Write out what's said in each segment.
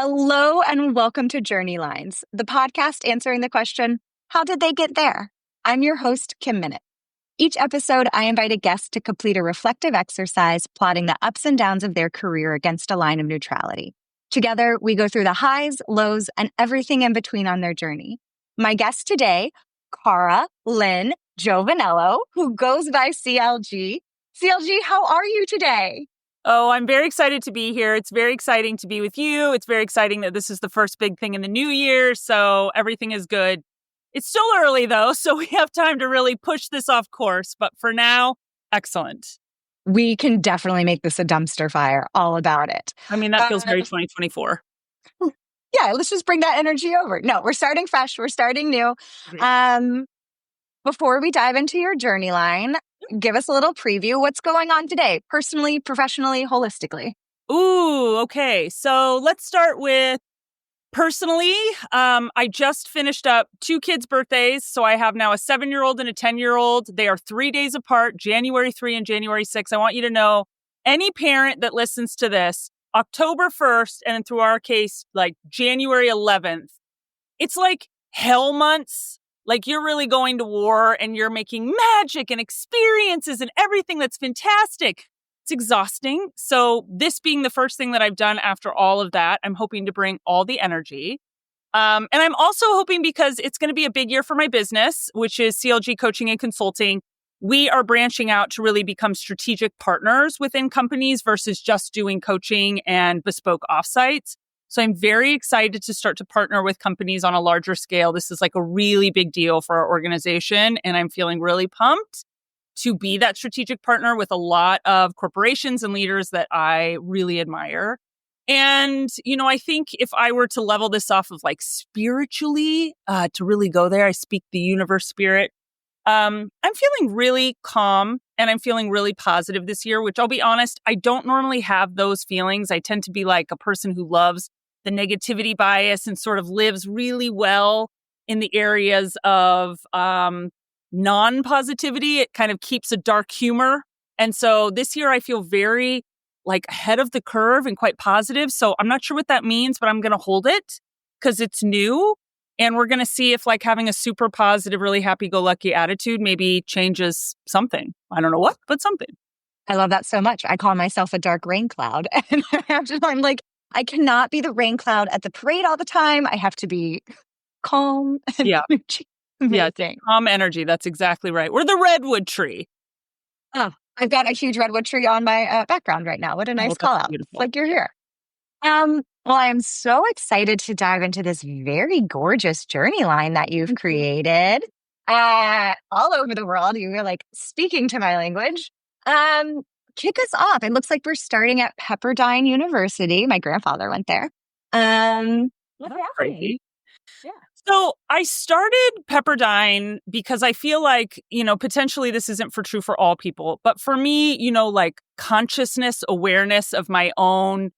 Hello and welcome to Journey Lines, the podcast answering the question, how did they get there? I'm your host, Kim Minute. Each episode, I invite a guest to complete a reflective exercise plotting the ups and downs of their career against a line of neutrality. Together, we go through the highs, lows, and everything in between on their journey. My guest today, Cara-Lyn Giovanniello, who goes by CLG. CLG, how are you today? Oh, I'm very excited to be here. It's very exciting to be with you. It's very exciting that this is the first big thing in the new year, so everything is good. It's still early, though, so we have time to really push this off course. But for now, excellent. We can definitely make this a dumpster fire, all about it. I mean, that feels very 2024. Yeah, let's just bring that energy over. No, we're starting fresh. We're starting new. Before we dive into your journey line, give us a little preview. What's going on today, personally, professionally, holistically? Ooh, okay. So let's start with personally. I just finished up 2 kids' birthdays. So I have now a 7-year-old and a 10-year-old. They are 3 days apart, January 3 and January 6. I want you to know, any parent that listens to this, October 1st, and through our case, like January 11th, it's like hell months. Like you're really going to war and you're making magic and experiences and everything that's fantastic. It's exhausting. So this being the first thing that I've done after all of that, I'm hoping to bring all the energy. And I'm also hoping, because it's going to be a big year for my business, which is CLG Coaching and Consulting, we are branching out to really become strategic partners within companies versus just doing coaching and bespoke offsites. So I'm very excited to start to partner with companies on a larger scale. This is like a really big deal for our organization, and I'm feeling really pumped to be that strategic partner with a lot of corporations and leaders that I really admire. And, I think if I were to level this off of like spiritually, to really go there, I speak the universe spirit. I'm feeling really calm and I'm feeling really positive this year, which I'll be honest, I don't normally have those feelings. I tend to be like a person who loves the negativity bias and sort of lives really well in the areas of non-positivity. It kind of keeps a dark humor. And so this year I feel very like ahead of the curve and quite positive. So I'm not sure what that means, but I'm going to hold it because it's new. And we're going to see if like having a super positive, really happy-go-lucky attitude maybe changes something. I don't know what, but something. I love that so much. I call myself a dark rain cloud. And I'm like, I cannot be the rain cloud at the parade all the time. I have to be calm. Yeah. Calm energy. That's exactly right. We're the redwood tree. Oh, I've got a huge redwood tree on my background right now. What a nice call out. Like you're here. Well, I am so excited to dive into this very gorgeous journey line that you've created all over the world. You were like speaking to my language. Kick us off. It looks like we're starting at Pepperdine University. My grandfather went there. What's happening? Yeah. So I started Pepperdine because I feel like, potentially this isn't true for all people, but for me, like consciousness, awareness of my own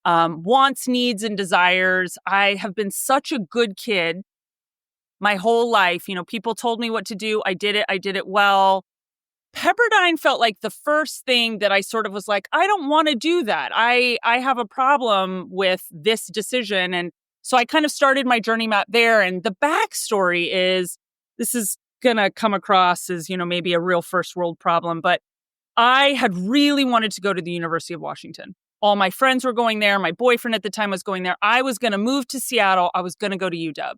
wants, needs, and desires. I have been such a good kid my whole life. People told me what to do. I did it well. Pepperdine felt like the first thing that I sort of was like, I don't want to do that. I have a problem with this decision. And so I kind of started my journey map there. And the backstory is, this is going to come across as, maybe a real first world problem, but I had really wanted to go to the University of Washington. All my friends were going there. My boyfriend at the time was going there. I was going to move to Seattle. I was going to go to UW.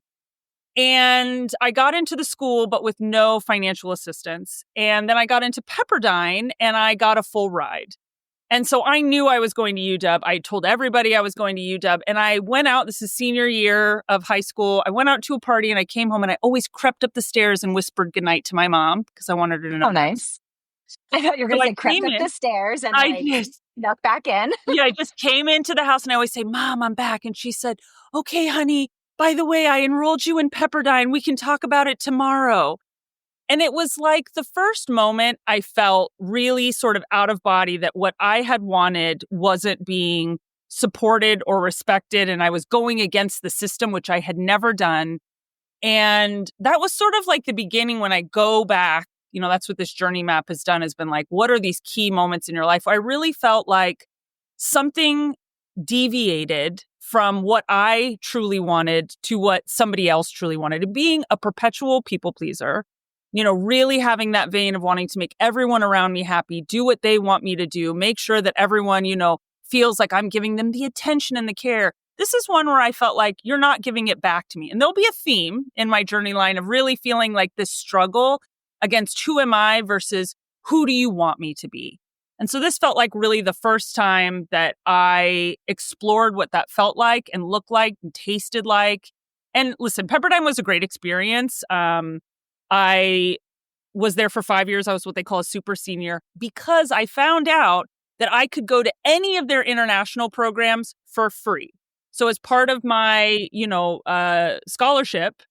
And I got into the school, but with no financial assistance. And then I got into Pepperdine and I got a full ride. And so I knew I was going to UW. I told everybody I was going to UW. And I went out, this is senior year of high school. I went out to a party and I came home and I always crept up the stairs and whispered goodnight to my mom because I wanted her to know. Oh, nice. I thought you were going to say crept up the stairs and snuck back in. Yeah, I just came into the house and I always say, Mom, I'm back. And she said, okay, honey, by the way, I enrolled you in Pepperdine. We can talk about it tomorrow. And it was like the first moment I felt really sort of out of body that what I had wanted wasn't being supported or respected. And I was going against the system, which I had never done. And that was sort of like the beginning when I go back. That's what this journey map has done, has been like, what are these key moments in your life? I really felt like something deviated from what I truly wanted to what somebody else truly wanted. And being a perpetual people pleaser, really having that vein of wanting to make everyone around me happy, do what they want me to do, make sure that everyone, feels like I'm giving them the attention and the care. This is one where I felt like you're not giving it back to me. And there'll be a theme in my journey line of really feeling like this struggle against who am I versus who do you want me to be? And so this felt like really the first time that I explored what that felt like and looked like and tasted like. And listen, Pepperdine was a great experience. I was there for 5 years. I was what they call a super senior because I found out that I could go to any of their international programs for free. So as part of my, scholarship,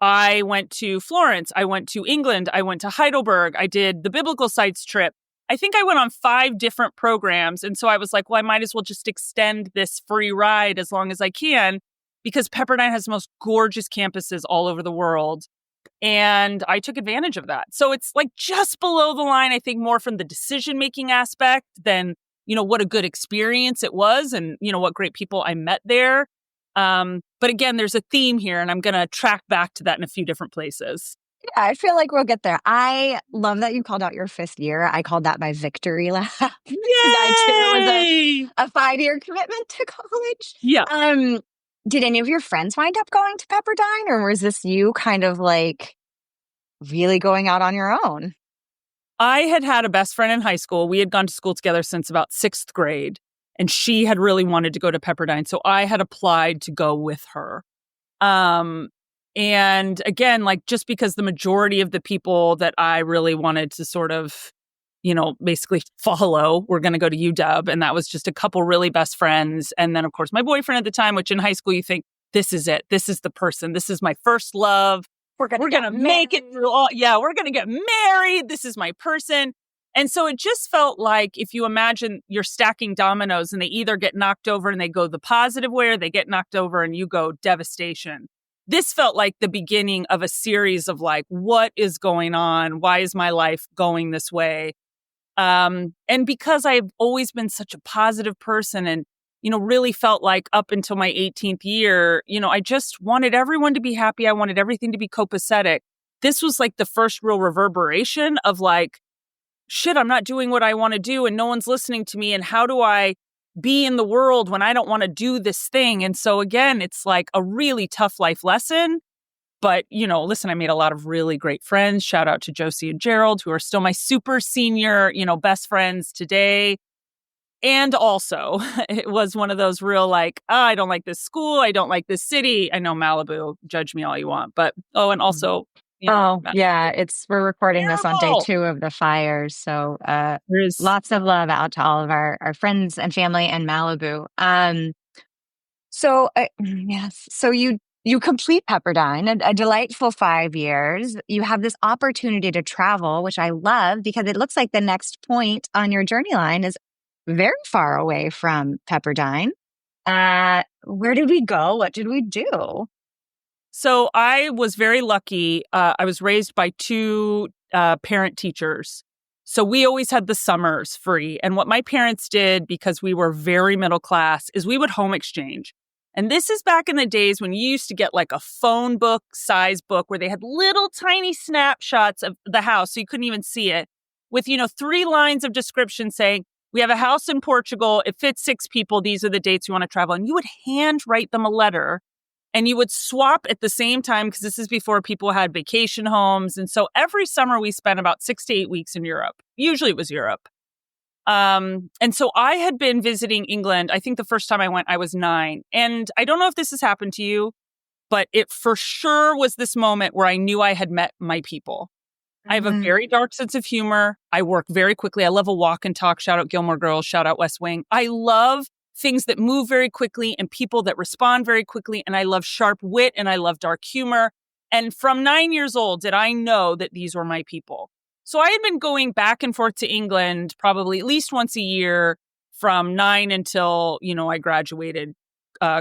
I went to Florence, I went to England, I went to Heidelberg, I did the biblical sites trip. I think I went on 5 different programs. And so I was like, well, I might as well just extend this free ride as long as I can because Pepperdine has the most gorgeous campuses all over the world. And I took advantage of that. So it's like just below the line, I think more from the decision-making aspect than, what a good experience it was and, what great people I met there. But again, there's a theme here and I'm going to track back to that in a few different places. Yeah, I feel like we'll get there. I love that you called out your 5th year. I called that my victory lap. That too was a 5-year commitment to college. Yeah. Did any of your friends wind up going to Pepperdine, or was this you kind of like really going out on your own? I had a best friend in high school. We had gone to school together since about 6th grade, and she had really wanted to go to Pepperdine. So I had applied to go with her. And again, like just because the majority of the people that I really wanted to sort of, basically follow were going to go to UW. And that was just a couple really best friends. And then, of course, my boyfriend at the time, which in high school, you think, this is it. This is the person. This is my first love. We're going to make it through all. Yeah, we're going to get married. This is my person. And so it just felt like if you imagine you're stacking dominoes and they either get knocked over and they go the positive way or they get knocked over and you go devastation. This felt like the beginning of a series of like, what is going on? Why is my life going this way? And because I've always been such a positive person and, really felt like up until my 18th year, I just wanted everyone to be happy. I wanted everything to be copacetic. This was like the first real reverberation of like, shit, I'm not doing what I want to do and no one's listening to me. And how do I be in the world when I don't want to do this thing? And so again, it's like a really tough life lesson. But, listen, I made a lot of really great friends. Shout out to Josie and Gerald, who are still my super senior, best friends today. And also, it was one of those real like, I don't like this school. I don't like this city. I know Malibu, judge me all you want. But, and also, yeah, we're recording this on day 2 of the fires. So lots of love out to all of our friends and family in Malibu. So you complete Pepperdine, a delightful 5 years. You have this opportunity to travel, which I love because it looks like the next point on your journey line is very far away from Pepperdine. Where did we go? What did we do? So I was very lucky. I was raised by 2 parent teachers. So we always had the summers free. And what my parents did, because we were very middle class, is we would home exchange. And this is back in the days when you used to get like a phone book size book where they had little tiny snapshots of the house. So you couldn't even see it with, 3 lines of description saying, we have a house in Portugal. It fits 6 people. These are the dates we want to travel. And you would hand write them a letter and you would swap at the same time because this is before people had vacation homes. And so every summer we spent about 6 to 8 weeks in Europe. Usually it was Europe. And so I had been visiting England. I think the first time I went, I was 9. And I don't know if this has happened to you, but it for sure was this moment where I knew I had met my people. I have a very dark sense of humor. I work very quickly. I love a walk and talk. Shout out Gilmore Girls. Shout out West Wing. I love things that move very quickly and people that respond very quickly. And I love sharp wit and I love dark humor. And from 9 years old, did I know that these were my people. So I had been going back and forth to England probably at least once a year from 9 until, I graduated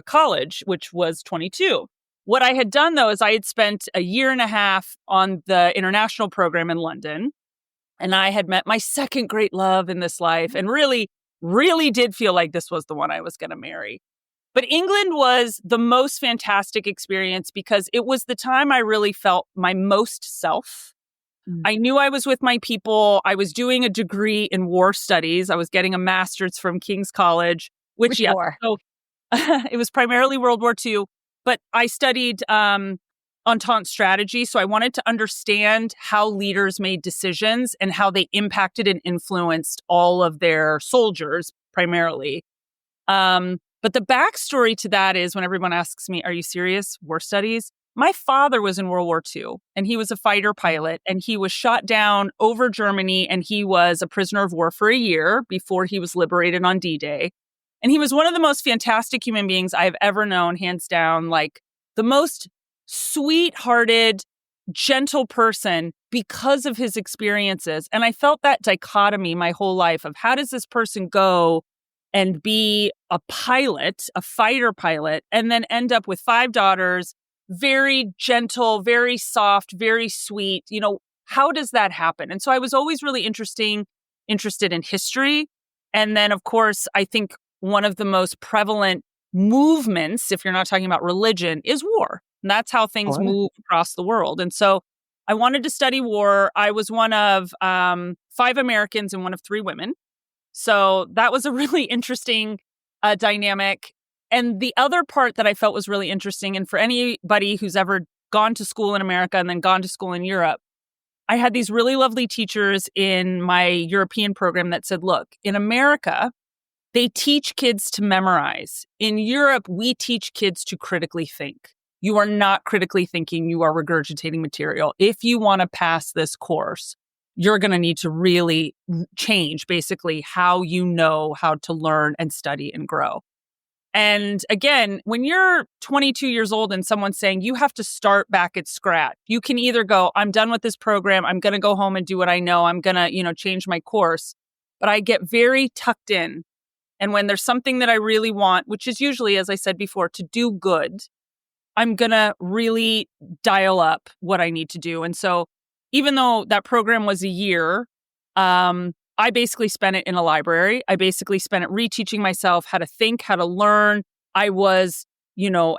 college, which was 22. What I had done, though, is I had spent a year and a half on the international program in London. And I had met my second great love in this life and really, really did feel like this was the one I was going to marry. But England was the most fantastic experience because it was the time I really felt my most self. I knew I was with my people. I was doing a degree in war studies. I was getting a master's from King's College, Which war? So it was primarily World War II, but I studied Entente strategy. So I wanted to understand how leaders made decisions and how they impacted and influenced all of their soldiers primarily. But the backstory to that is when everyone asks me, are you serious? War studies? My father was in World War II and he was a fighter pilot and he was shot down over Germany and he was a prisoner of war for a year before he was liberated on D-Day. And he was one of the most fantastic human beings I've ever known, hands down, like the most sweethearted, gentle person because of his experiences. And I felt that dichotomy my whole life of how does this person go and be a pilot, a fighter pilot, and then end up with 5 daughters, very gentle, very soft, very sweet. How does that happen? And so I was always really interested in history. And then, of course, I think one of the most prevalent movements, if you're not talking about religion, is war. And that's how things move across the world. And so I wanted to study war. I was one of 5 Americans and one of 3 women. So that was a really interesting dynamic. And the other part that I felt was really interesting, and for anybody who's ever gone to school in America and then gone to school in Europe, I had these really lovely teachers in my European program that said, look, in America, they teach kids to memorize. In Europe, we teach kids to critically think. You are not critically thinking, you are regurgitating material. If you want to pass this course, you're going to need to really change basically how you know how to learn and study and grow. And again, when you're 22 years old and someone's saying you have to start back at scratch, you can either go, I'm done with this program. I'm going to go home and do what I know. I'm going to, change my course. But I get very tucked in. And when there's something that I really want, which is usually, as I said before, to do good, I'm going to really dial up what I need to do. And so even though that program was a year, I basically spent it in a library. I basically spent it reteaching myself how to think, how to learn. I was,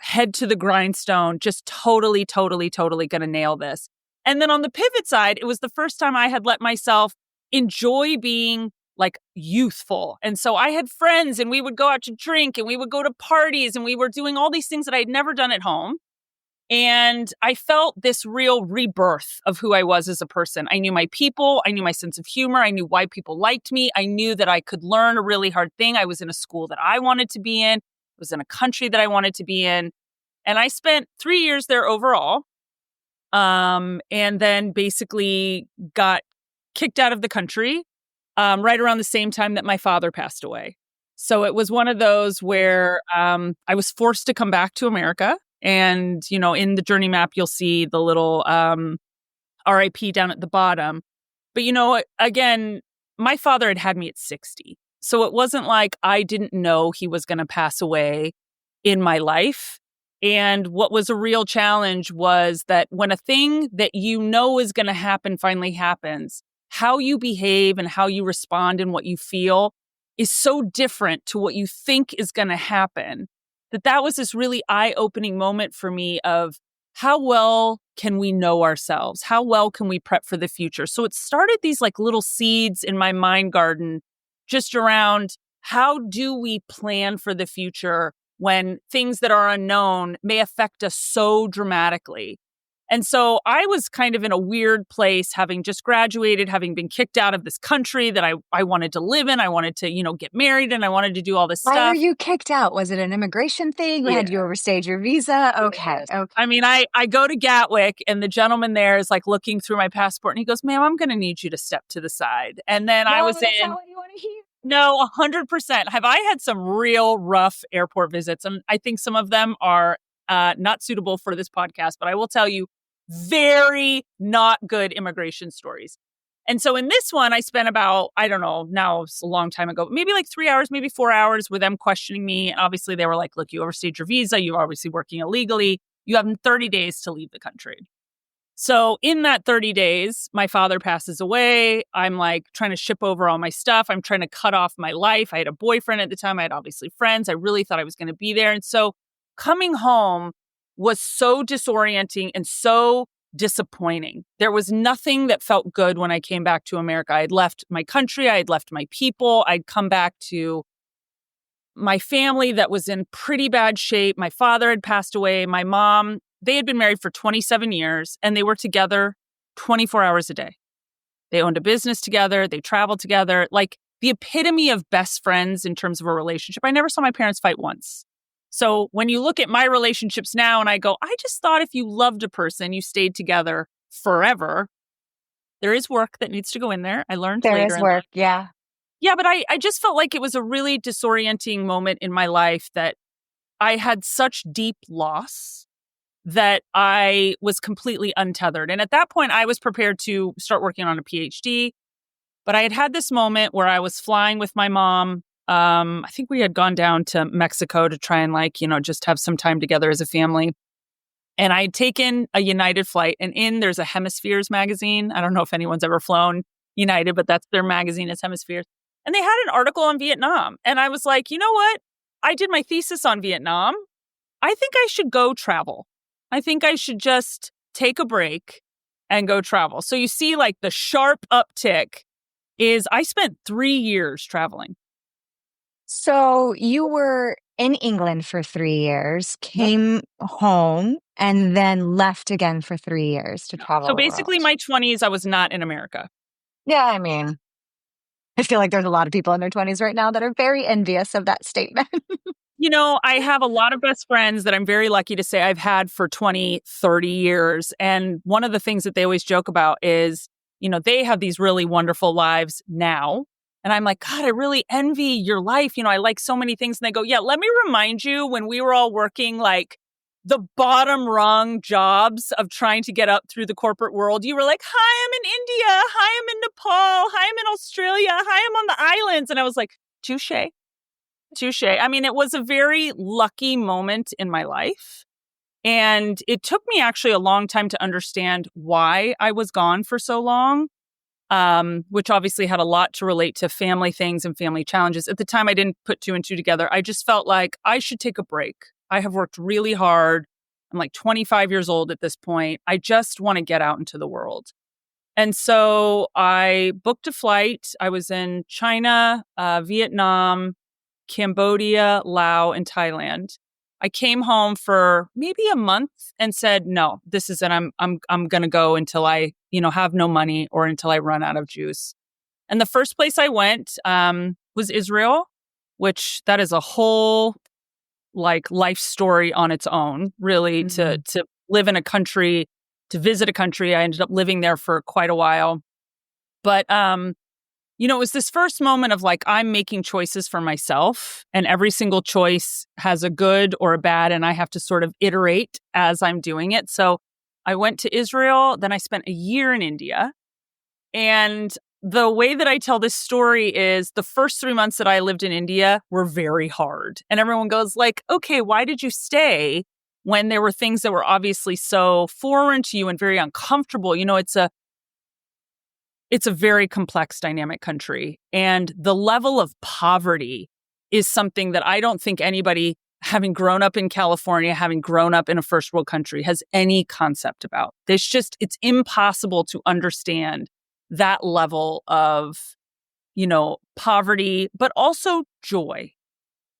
head to the grindstone, just totally going to nail this. And then on the pivot side, it was the first time I had let myself enjoy being like youthful. And so I had friends and we would go out to drink and we would go to parties and we were doing all these things that I'd never done at home. And I felt this real rebirth of who I was as a person. I knew my people. I knew my sense of humor. I knew why people liked me. I knew that I could learn a really hard thing. I was in a school that I wanted to be in. I was in a country that I wanted to be in. And I spent 3 years there overall. And then basically got kicked out of the country right around the same time that my father passed away. So it was one of those where I was forced to come back to America. And, in the journey map, you'll see the little RIP down at the bottom. But, again, my father had me at 60. So it wasn't like I didn't know he was going to pass away in my life. And what was a real challenge was that when a thing that is going to happen finally happens, how you behave and how you respond and what you feel is so different to what you think is going to happen. That was this really eye-opening moment for me of how well can we know ourselves? How well can we prep for the future? So it started these like little seeds in my mind garden just around how do we plan for the future when things that are unknown may affect us so dramatically. And so I was kind of in a weird place, having just graduated, having been kicked out of this country that I wanted to live in. I wanted to, get married and I wanted to do all this stuff. Why were you kicked out? Was it an immigration thing? Yeah. Had you overstayed your visa? Okay. I mean, I go to Gatwick and the gentleman there is like looking through my passport and he goes, ma'am, I'm going to need you to step to the side. And then I was that's in. not what you want to hear. No, 100%. Have I had some real rough airport visits? And I think some of them are not suitable for this podcast, but I will tell you, very not good immigration stories. And so in this one, I spent about, I don't know, now it's a long time ago, maybe like 3 hours, maybe 4 hours with them questioning me. And obviously they were like, look, you overstayed your visa. You're obviously working illegally. You have 30 days to leave the country. So in that 30 days, my father passes away. I'm like trying to ship over all my stuff. I'm trying to cut off my life. I had a boyfriend at the time. I had obviously friends. I really thought I was going to be there. And so coming home was so disorienting and so disappointing. There was nothing that felt good when I came back to America. I had left my country. I had left my people. I'd come back to my family that was in pretty bad shape. My father had passed away. My mom, they had been married for 27 years and they were together 24 hours a day. They owned a business together. They traveled together, like the epitome of best friends in terms of a relationship. I never saw my parents fight once. So when you look at my relationships now and I go, I just thought if you loved a person, you stayed together forever. There is work that needs to go in there. I learned There later. is work, yeah. Yeah, but I just felt like it was a really disorienting moment in my life that I had such deep loss that I was completely untethered. And at that point, I was prepared to start working on a PhD. But I had had this moment where I was flying with my mom. I think we had gone down to Mexico to try and just have some time together as a family. And I had taken a United flight and there's a Hemispheres magazine. I don't know if anyone's ever flown United, but that's their magazine is Hemispheres. And they had an article on Vietnam. And I was like, you know what? I did my thesis on Vietnam. I think I should go travel. I think I should just take a break and go travel. So you see like the sharp uptick is I spent 3 years traveling. So you were in England for 3 years, came home, and then left again for 3 years to travel So the basically world. my 20s, I was not in America. Yeah, I mean, I feel like there's a lot of people in their 20s right now that are very envious of that statement. I have a lot of best friends that I'm very lucky to say I've had for 20, 30 years. And one of the things that they always joke about is, they have these really wonderful lives now. And I'm like, God, I really envy your life. I like so many things. And they go, yeah, let me remind you when we were all working like the bottom rung jobs of trying to get up through the corporate world. You were like, hi, I'm in India. Hi, I'm in Nepal. Hi, I'm in Australia. Hi, I'm on the islands. And I was like, touche. I mean, it was a very lucky moment in my life. And it took me actually a long time to understand why I was gone for so long, which obviously had a lot to relate to family things and family challenges. At the time, I didn't put two and two together. I just felt like I should take a break. I have worked really hard. I'm like 25 years old at this point. I just want to get out into the world. And so I booked a flight. I was in China, Vietnam, Cambodia, Laos, and Thailand. I came home for maybe a month and said, no, this is it. I'm going to go until I, have no money or until I run out of juice. And the first place I went was Israel, which that is a whole life story on its own, really, to live in a country, to visit a country. I ended up living there for quite a while. But it was this first moment of like, I'm making choices for myself and every single choice has a good or a bad. And I have to sort of iterate as I'm doing it. So I went to Israel. Then I spent a year in India. And the way that I tell this story is the first 3 months that I lived in India were very hard. And everyone goes like, okay, why did you stay when there were things that were obviously so foreign to you and very uncomfortable? It's a very complex, dynamic country. And the level of poverty is something that I don't think anybody, having grown up in California, having grown up in a first world country, has any concept about. It's impossible to understand that level of, poverty, but also joy.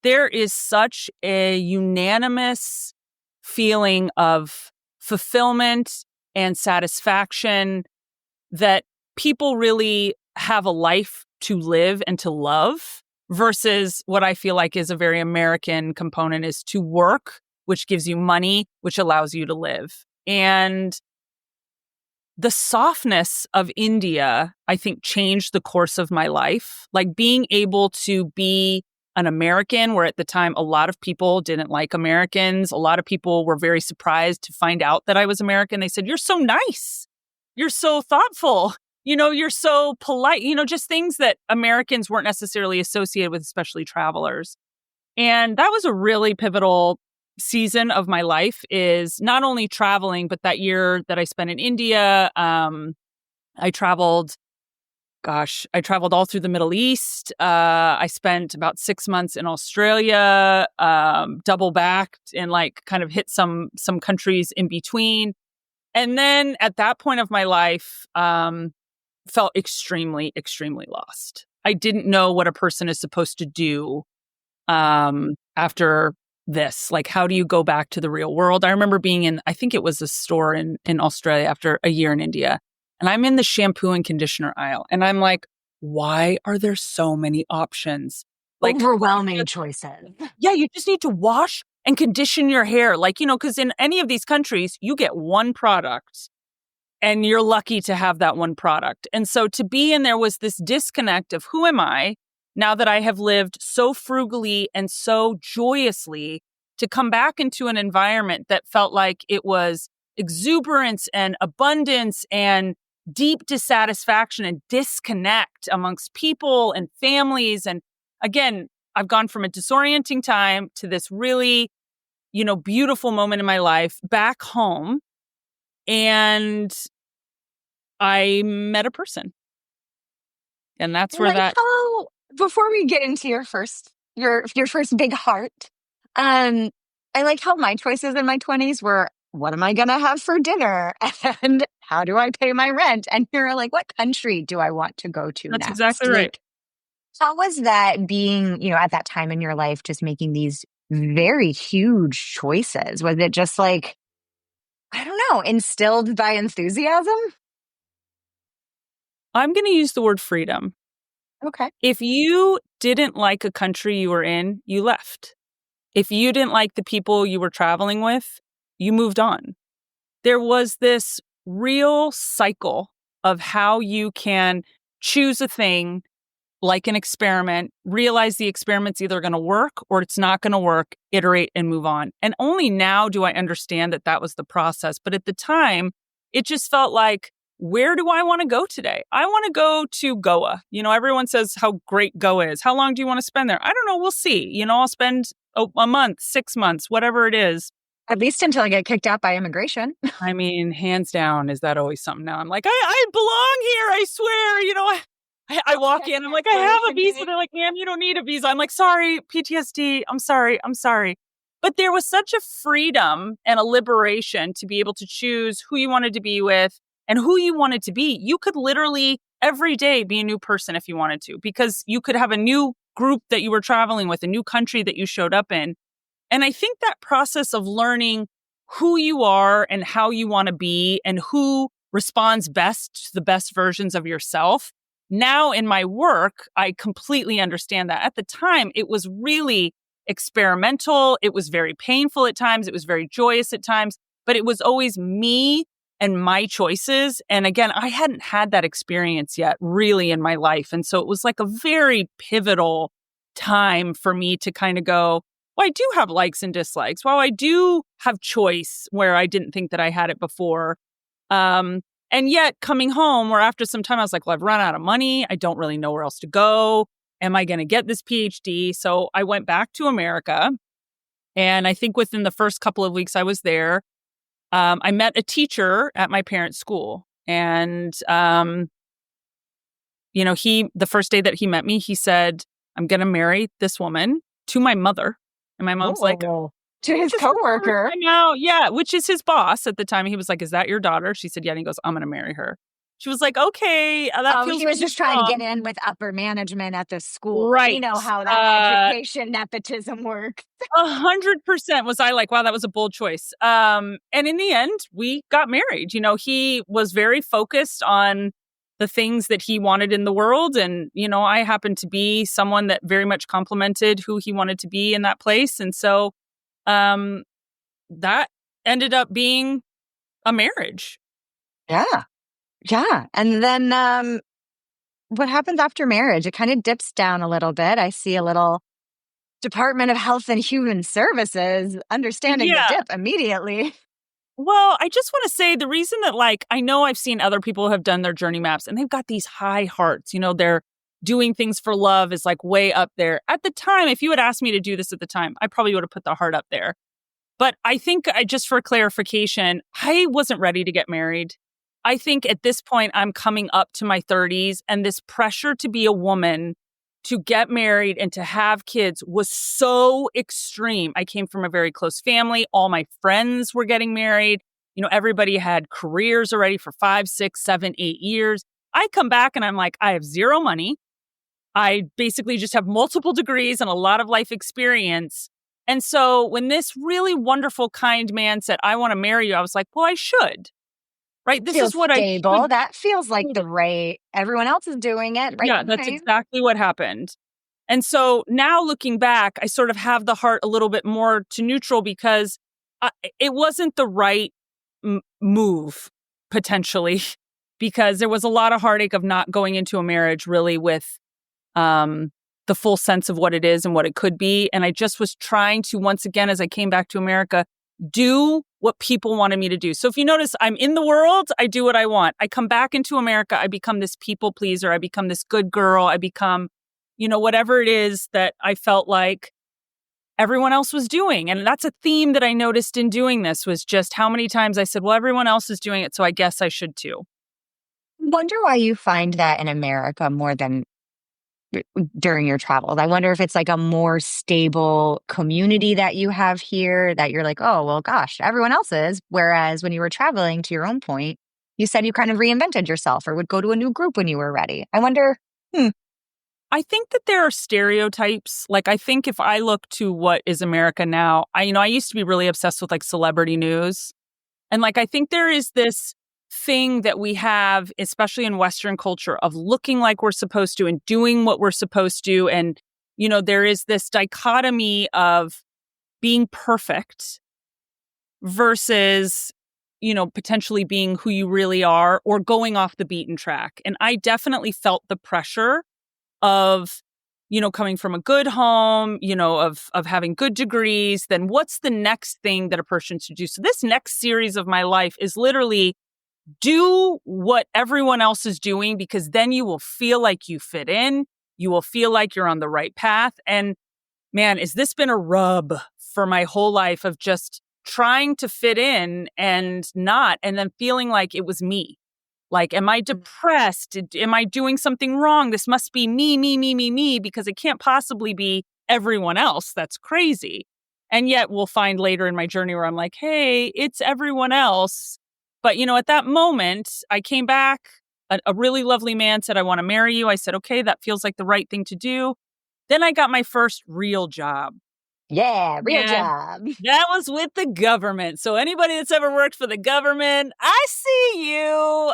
There is such a unanimous feeling of fulfillment and satisfaction that people really have a life to live and to love versus what I feel like is a very American component is to work, which gives you money, which allows you to live. And the softness of India, I think, changed the course of my life. Like being able to be an American, where at the time a lot of people didn't like Americans. A lot of people were very surprised to find out that I was American. They said, you're so nice. You're so thoughtful. You're so polite, just things that Americans weren't necessarily associated with, especially travelers. And that was a really pivotal season of my life is not only traveling, but that year that I spent in India, I traveled all through the Middle East. I spent about 6 months in Australia, double backed and like kind of hit some countries in between. And then at that point of my life, felt extremely, extremely lost. I didn't know what a person is supposed to do after this. Like, how do you go back to the real world? I remember being in, I think it was a store in Australia after a year in India. And I'm in the shampoo and conditioner aisle. And I'm like, why are there so many options? Like, overwhelming choices. yeah, you just need to wash and condition your hair. Like, because in any of these countries, you get one product and you're lucky to have that one product. And so to be in there was this disconnect of who am I now that I have lived so frugally and so joyously, to come back into an environment that felt like it was exuberance and abundance and deep dissatisfaction and disconnect amongst people and families. And again, I've gone from a disorienting time to this really, beautiful moment in my life back home. And I met a person. And that's where Before we get into your first big heart, I like how my choices in my 20s were, what am I going to have for dinner? And how do I pay my rent? And you're like, what country do I want to go to That's next? exactly right. Like, how was that being, at that time in your life, just making these very huge choices? Was it just like, I don't know, instilled by enthusiasm? I'm going to use the word freedom. Okay. If you didn't like a country you were in, you left. If you didn't like the people you were traveling with, you moved on. There was this real cycle of how you can choose a thing like an experiment, realize the experiment's either going to work or it's not going to work, iterate and move on. And only now do I understand that that was the process. But at the time, it just felt like, where do I want to go today? I want to go to Goa. Everyone says how great Goa is. How long do you want to spend there? I don't know. We'll see. I'll spend a month, 6 months, whatever it is. At least until I get kicked out by immigration. I mean, hands down, is that always something now? I'm like, I belong here. I swear. I walk in, I'm like, I have a visa. They're like, ma'am, you don't need a visa. I'm like, sorry, PTSD. I'm sorry. But there was such a freedom and a liberation to be able to choose who you wanted to be with and who you wanted to be. You could literally every day be a new person if you wanted to, because you could have a new group that you were traveling with, a new country that you showed up in. And I think that process of learning who you are and how you want to be and who responds best to the best versions of yourself. Now in my work, I completely understand that. At the time, it was really experimental. It was very painful at times. It was very joyous at times, but it was always me and my choices. And again, I hadn't had that experience yet really in my life. And so it was like a very pivotal time for me to kind of go, well, I do have likes and dislikes. Well, I do have choice where I didn't think that I had it before. And yet coming home, or after some time, I was like, well, I've run out of money. I don't really know where else to go. Am I going to get this PhD? So I went back to America. And I think within the first couple of weeks I was there, I met a teacher at my parents' school. And, the first day that he met me, he said, I'm going to marry this woman to my mother. And my mom's like, to his coworker. Yeah, which is his boss at the time. He was like, is that your daughter? She said, yeah. And he goes, I'm going to marry her. She was like, okay. That feels he was just trying to get in with upper management at the school. Right. You know how that education nepotism works. 100% was I like, wow, that was a bold choice. And in the end, we got married. He was very focused on the things that he wanted in the world. And, I happened to be someone that very much complemented who he wanted to be in that place. And so that ended up being a marriage. Yeah. Yeah. And then what happens after marriage? It kind of dips down a little bit. I see a little Department of Health and Human Services understanding the dip immediately. Well, I just want to say the reason that, I know I've seen other people who have done their journey maps and they've got these high hearts, they're doing things for love is way up there. At the time, if you had asked me to do this at the time, I probably would have put the heart up there. But I think just for clarification, I wasn't ready to get married. I think at this point, I'm coming up to my 30s, and this pressure to be a woman, to get married and to have kids was so extreme. I came from a very close family. All my friends were getting married. Everybody had careers already for 5, 6, 7, 8 years. I come back and I'm like, I have zero money. I basically just have multiple degrees and a lot of life experience. And so when this really wonderful, kind man said, I want to marry you, I was like, well, I should, right? This Feels is what I stable. should. That feels like the right, everyone else is doing it, right? Yeah, that's Okay. exactly what happened. And so now looking back, I sort of have the heart a little bit more to neutral because it wasn't the right move, potentially, because there was a lot of heartache of not going into a marriage really with the full sense of what it is and what it could be. And I just was trying to, once again, as I came back to America, do what people wanted me to do. So if you notice, I'm in the world, I do what I want. I come back into America, I become this people pleaser. I become this good girl. I become, whatever it is that I felt like everyone else was doing. And that's a theme that I noticed in doing this was just how many times I said, well, everyone else is doing it, so I guess I should too. Wonder why you find that in America more than during your travels. I wonder if it's like a more stable community that you have here that you're like, oh, well, gosh, everyone else is. Whereas when you were traveling, to your own point, you said you kind of reinvented yourself or would go to a new group when you were ready. I wonder, I think that there are stereotypes. Like, I think if I look to what is America now, I used to be really obsessed with like celebrity news. And like, I think there is this thing that we have, especially in Western culture, of looking like we're supposed to and doing what we're supposed to. And, there is this dichotomy of being perfect versus, potentially being who you really are or going off the beaten track. And I definitely felt the pressure of, coming from a good home, of having good degrees, then what's the next thing that a person should do? So this next series of my life is literally do what everyone else is doing, because then you will feel like you fit in. You will feel like you're on the right path. And man, has this been a rub for my whole life of just trying to fit in and not, and then feeling like it was me. Like, am I depressed? Am I doing something wrong? This must be me, because it can't possibly be everyone else. That's crazy. And yet we'll find later in my journey where I'm like, hey, it's everyone else. But, at that moment, I came back. A really lovely man said, I want to marry you. I said, okay, that feels like the right thing to do. Then I got my first real job. yeah, real Yeah. job. That was with the government. So anybody that's ever worked for the government, I see you.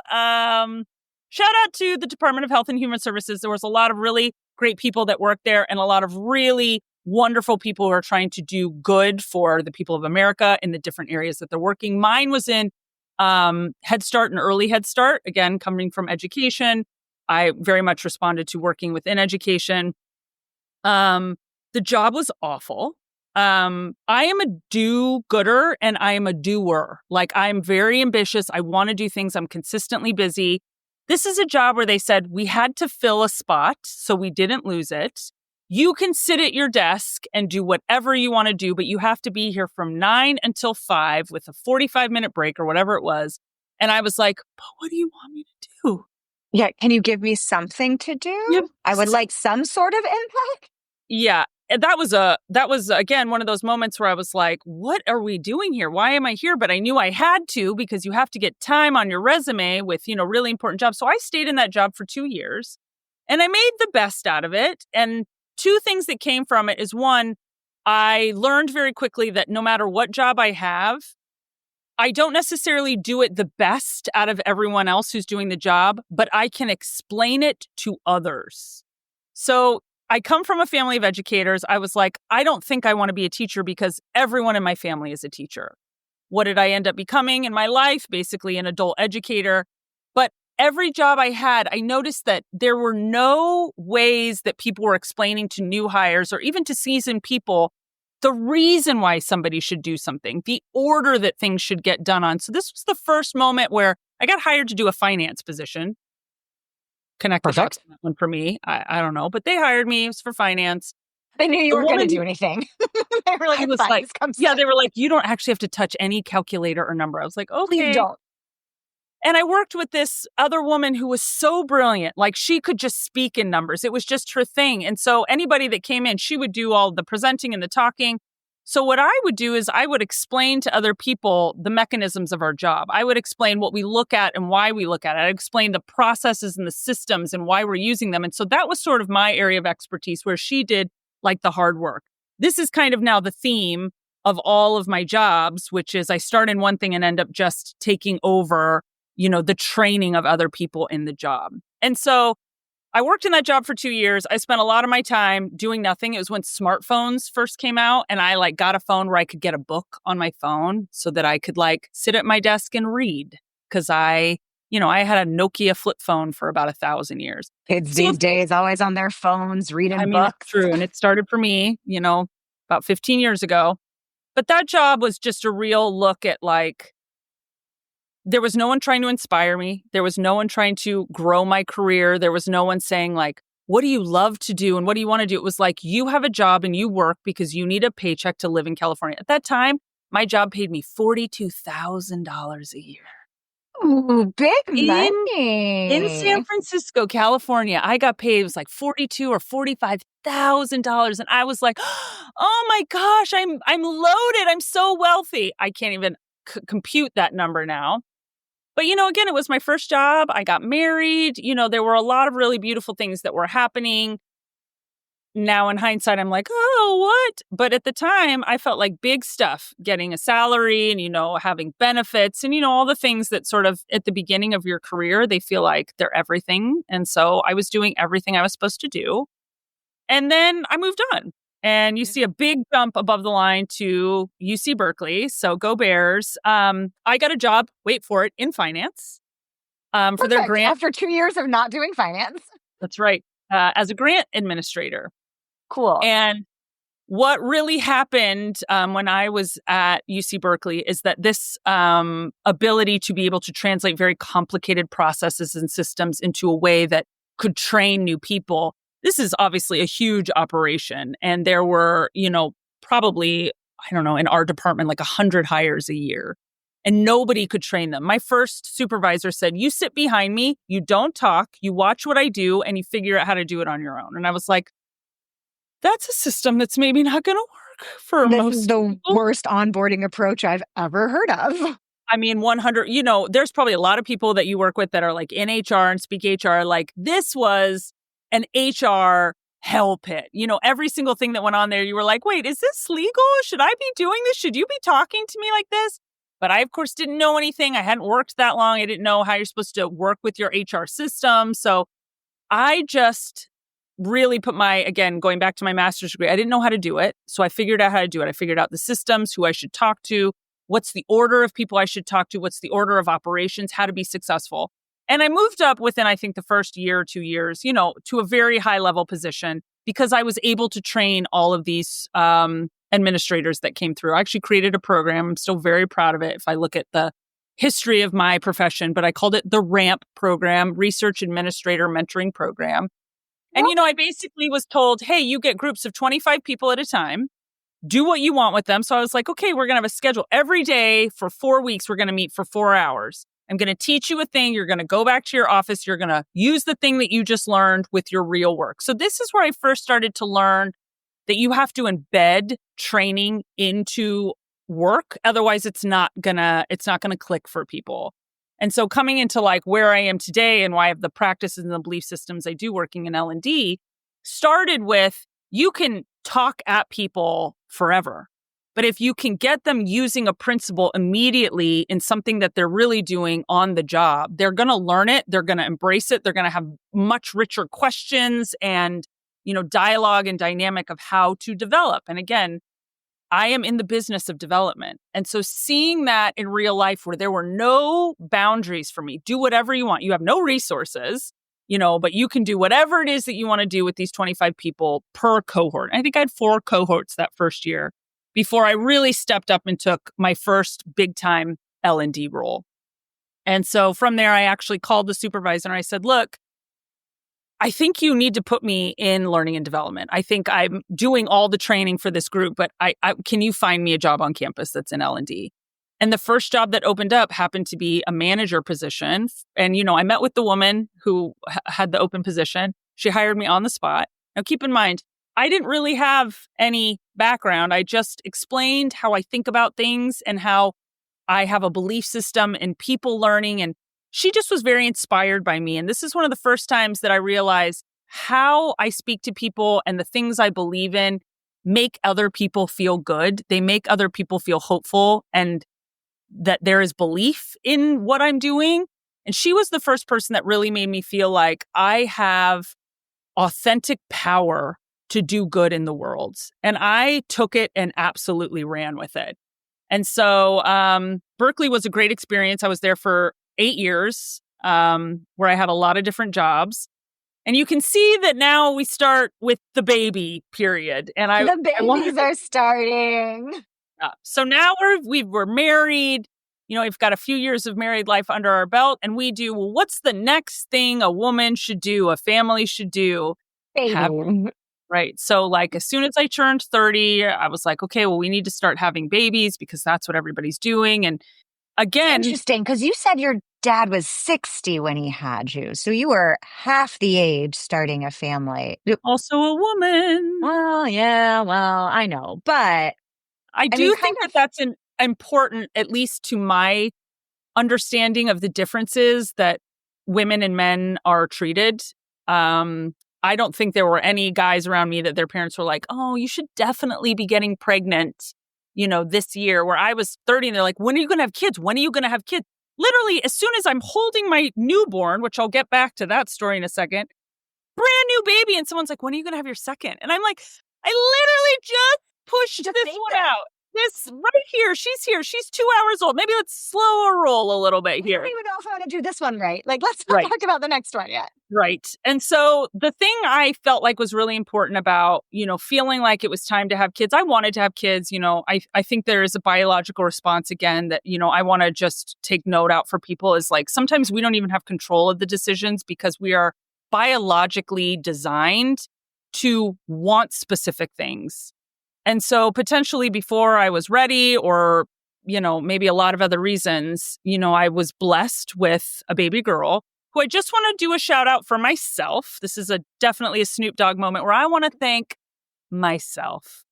Shout out to the Department of Health and Human Services. There was a lot of really great people that worked there and a lot of really wonderful people who are trying to do good for the people of America in the different areas that they're working. Mine was in Head Start and Early Head Start. Again, coming from education, I very much responded to working within education. The job was awful. I am a do-gooder and I am a doer. Like, I'm very ambitious. I want to do things. I'm consistently busy. This is a job where they said we had to fill a spot, so we didn't lose it. You can sit at your desk and do whatever you want to do, but you have to be here from 9 until 5 with a 45-minute break or whatever it was. And I was like, but what do you want me to do? Yeah. Can you give me something to do? Yep. I would like some sort of impact. Yeah. And that was again, one of those moments where I was like, what are we doing here? Why am I here? But I knew I had to, because you have to get time on your resume with, really important jobs. So I stayed in that job for 2 years and I made the best out of it. And two things that came from it is, one, I learned very quickly that no matter what job I have, I don't necessarily do it the best out of everyone else who's doing the job, but I can explain it to others. So I come from a family of educators. I was like, I don't think I want to be a teacher because everyone in my family is a teacher. What did I end up becoming in my life? Basically an adult educator. But every job I had, I noticed that there were no ways that people were explaining to new hires or even to seasoned people the reason why somebody should do something, the order that things should get done on. So this was the first moment where I got hired to do a finance position. Connect the dots on that one for me. I don't know, but they hired me. It was for finance. They knew you The weren't going to woman, do anything. They were like, I it's was fine, like, just come yeah, sit. they were like, you don't actually have to touch any calculator or number. I was like, Please okay. don't. And I worked with this other woman who was so brilliant. Like she could just speak in numbers. It was just her thing. And so anybody that came in, she would do all the presenting and the talking. So what I would do is I would explain to other people the mechanisms of our job. I would explain what we look at and why we look at it. I'd explain the processes and the systems and why we're using them. And so that was sort of my area of expertise where she did like the hard work. This is kind of now the theme of all of my jobs, which is I start in one thing and end up just taking over the training of other people in the job. And so I worked in that job for 2 years. I spent a lot of my time doing nothing. It was when smartphones first came out and I got a phone where I could get a book on my phone so that I could sit at my desk and read. Cause I had a Nokia flip phone for about 1,000 years. Kids So, these days always on their phones, reading it's books. true. And it started for me, about 15 years ago. But that job was just a real look at there was no one trying to inspire me. There was no one trying to grow my career. There was no one saying what do you love to do? And what do you want to do? It was you have a job and you work because you need a paycheck to live in California. At that time, my job paid me $42,000 a year. Ooh, big In San money. Francisco, California, I got paid, it was $42,000 or $45,000. And I was like, oh my gosh, I'm loaded. I'm so wealthy. I can't even compute that number now. But, again, it was my first job. I got married. There were a lot of really beautiful things that were happening. Now, in hindsight, I'm like, oh, what? But at the time, I felt like big stuff, getting a salary and, having benefits and, all the things that sort of at the beginning of your career, they feel like they're everything. And so I was doing everything I was supposed to do. And then I moved on. And you see a big jump above the line to UC Berkeley. So go Bears. I got a job, wait for it, in finance for their Perfect. grant. After 2 years of not doing finance. That's right. As a grant administrator. Cool. And what really happened when I was at UC Berkeley is that this ability to be able to translate very complicated processes and systems into a way that could train new people. This is obviously a huge operation. And there were, probably, I don't know, in our department, 100 hires a year. And nobody could train them. My first supervisor said, you sit behind me, you don't talk, you watch what I do, and you figure out how to do it on your own. And I was like, that's a system that's maybe not going to work for This most is the people. worst onboarding approach I've ever heard of. 100, there's probably a lot of people that you work with that are in HR and speak HR. This was an HR hell pit. Every single thing that went on there, you were like, wait, is this legal? Should I be doing this? Should you be talking to me like this? But I, of course, didn't know anything. I hadn't worked that long. I didn't know how you're supposed to work with your HR system. So I just really put again, going back to my master's degree, I didn't know how to do it. So I figured out how to do it. I figured out the systems, who I should talk to, what's the order of people I should talk to, what's the order of operations, how to be successful. And I moved up within, I think, the first year or 2 years, to a very high level position because I was able to train all of these administrators that came through. I actually created a program. I'm still very proud of it if I look at the history of my profession, but I called it the RAMP program, Research Administrator Mentoring Program. And, I basically was told, hey, you get groups of 25 people at a time. Do what you want with them. So I was like, okay, we're going to have a schedule every day for 4 weeks. We're going to meet for 4 hours. I'm going to teach you a thing. You're going to go back to your office. You're going to use the thing that you just learned with your real work. So this is where I first started to learn that you have to embed training into work. Otherwise, it's not gonna click for people. And so coming into where I am today and why I have the practices and the belief systems I do working in L&D started with, you can talk at people forever. But if you can get them using a principle immediately in something that they're really doing on the job, they're going to learn it. They're going to embrace it. They're going to have much richer questions and, dialogue and dynamic of how to develop. And again, I am in the business of development. And so seeing that in real life where there were no boundaries for me, do whatever you want. You have no resources, but you can do whatever it is that you want to do with these 25 people per cohort. I think I had 4 cohorts that first year before I really stepped up and took my first big time L&D role. And so from there, I actually called the supervisor and I said, look, I think you need to put me in learning and development. I think I'm doing all the training for this group, but can you find me a job on campus that's in L&D? And the first job that opened up happened to be a manager position. And, I met with the woman who had the open position. She hired me on the spot. Now, keep in mind, I didn't really have any background. I just explained how I think about things and how I have a belief system in people learning. And she just was very inspired by me. And this is one of the first times that I realized how I speak to people and the things I believe in make other people feel good. They make other people feel hopeful and that there is belief in what I'm doing. And she was the first person that really made me feel like I have authentic power to do good in the world. And I took it and absolutely ran with it. And so Berkeley was a great experience. I was there for 8 years, where I had a lot of different jobs. And you can see that now we start with the baby period. And the babies are starting. So now we're married. We've got a few years of married life under our belt, and we do, well, what's the next thing a woman should do, a family should do? Right. So as soon as I turned 30, I was like, okay, well, we need to start having babies because that's what everybody's doing. And again, interesting, because you said your dad was 60 when he had you. So you were half the age starting a family. Also a woman. Well, yeah, I know. But I do think that that's important, at least to my understanding of the differences that women and men are treated. I don't think there were any guys around me that their parents were like, oh, you should definitely be getting pregnant, this year, where I was 30 and they're like, when are you going to have kids? When are you going to have kids? Literally, as soon as I'm holding my newborn, which I'll get back to that story in a second, brand new baby. And someone's like, when are you going to have your second? And I'm like, I literally just pushed this one out. This right here. She's here. She's 2 hours old. Maybe let's slow a roll a little bit here. I don't even know if I want to do this one right. Let's not talk about the next one yet. Right. And so the thing I felt like was really important about, feeling like it was time to have kids. I wanted to have kids. I think there is a biological response again that, I want to just take note out for people is sometimes we don't even have control of the decisions because we are biologically designed to want specific things. And so potentially before I was ready or, maybe a lot of other reasons, I was blessed with a baby girl who I just want to do a shout out for myself. This is definitely a Snoop Dogg moment where I want to thank myself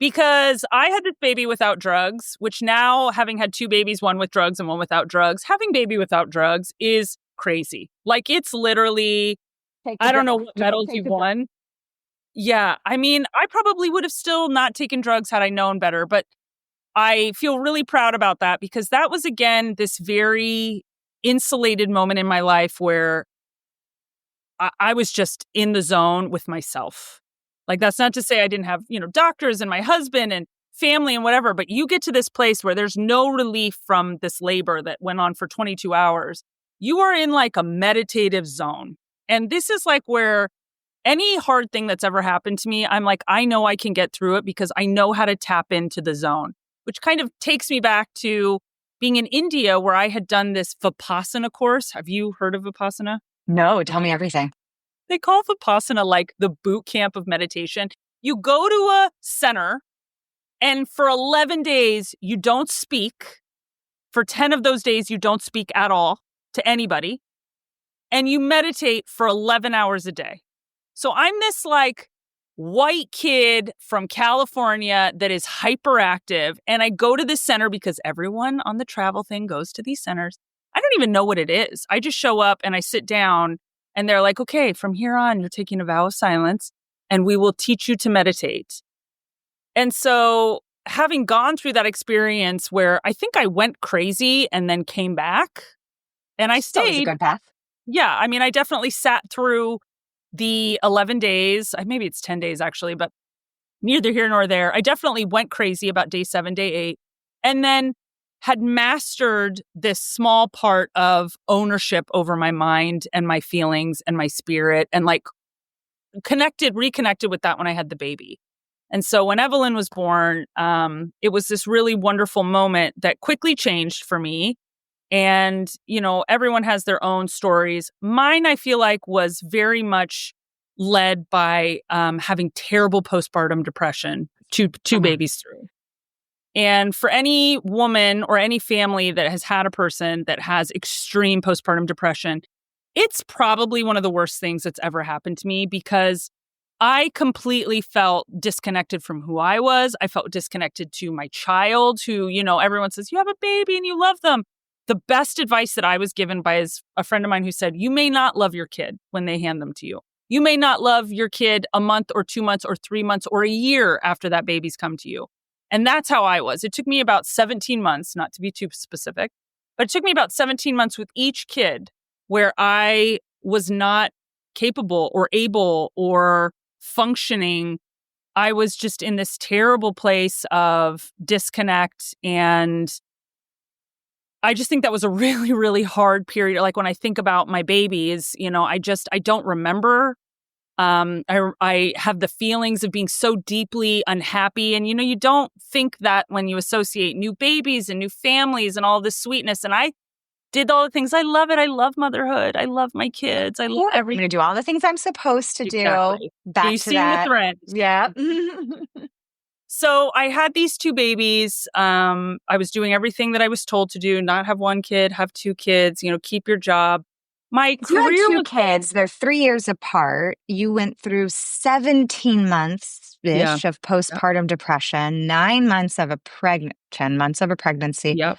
because I had this baby without drugs, which now having had 2 babies, one with drugs and one without drugs, having baby without drugs is crazy. It's literally, I don't know what medals you won. Yeah, I mean, I probably would have still not taken drugs had I known better, but I feel really proud about that because that was, again, this very insulated moment in my life where I was just in the zone with myself. That's not to say I didn't have, doctors and my husband and family and whatever, but you get to this place where there's no relief from this labor that went on for 22 hours. You are in a meditative zone. And this is where any hard thing that's ever happened to me, I'm like, I know I can get through it because I know how to tap into the zone, which kind of takes me back to being in India where I had done this Vipassana course. Have you heard of Vipassana? No, tell me everything. They call Vipassana the boot camp of meditation. You go to a center and for 11 days, you don't speak. For 10 of those days, you don't speak at all to anybody. And you meditate for 11 hours a day. So I'm this white kid from California that is hyperactive. And I go to this center because everyone on the travel thing goes to these centers. I don't even know what it is. I just show up and I sit down and they're like, okay, from here on, you're taking a vow of silence and we will teach you to meditate. And so having gone through that experience where I think I went crazy and then came back and I stayed. That was a good path. Yeah. I mean, I definitely sat through the 11 days, maybe it's 10 days actually, but neither here nor there. I definitely went crazy about day 7, day 8, and then had mastered this small part of ownership over my mind and my feelings and my spirit and reconnected with that when I had the baby. And so when Evelyn was born, it was this really wonderful moment that quickly changed for me. And, everyone has their own stories. Mine, I feel like, was very much led by having terrible postpartum depression, two babies through. And for any woman or any family that has had a person that has extreme postpartum depression, it's probably one of the worst things that's ever happened to me, because I completely felt disconnected from who I was. I felt disconnected to my child, who, everyone says, you have a baby and you love them. The best advice that I was given by a friend of mine who said, you may not love your kid when they hand them to you. You may not love your kid a month or 2 months or 3 months or a year after that baby's come to you. And that's how I was. It took me about 17 months, not to be too specific, but it took me about 17 months with each kid where I was not capable or able or functioning. I was just in this terrible place of disconnect. And I just think that was a really, really hard period. Like when I think about my babies, I don't remember. I have the feelings of being so deeply unhappy. And, you don't think that when you associate new babies and new families and all this sweetness. And I did all the things. I love it. I love motherhood. I love my kids. I love everything. I'm going to do all the things I'm supposed to do. Exactly. Back you to see that. the thread. Yeah. So I had these two babies. I was doing everything that I was told to do, not have one kid, have two kids, keep your job. My You had career two was kids. They're 3 years apart. You went through 17 months-ish of postpartum depression, 9 months of 10 months of a pregnancy. Yep.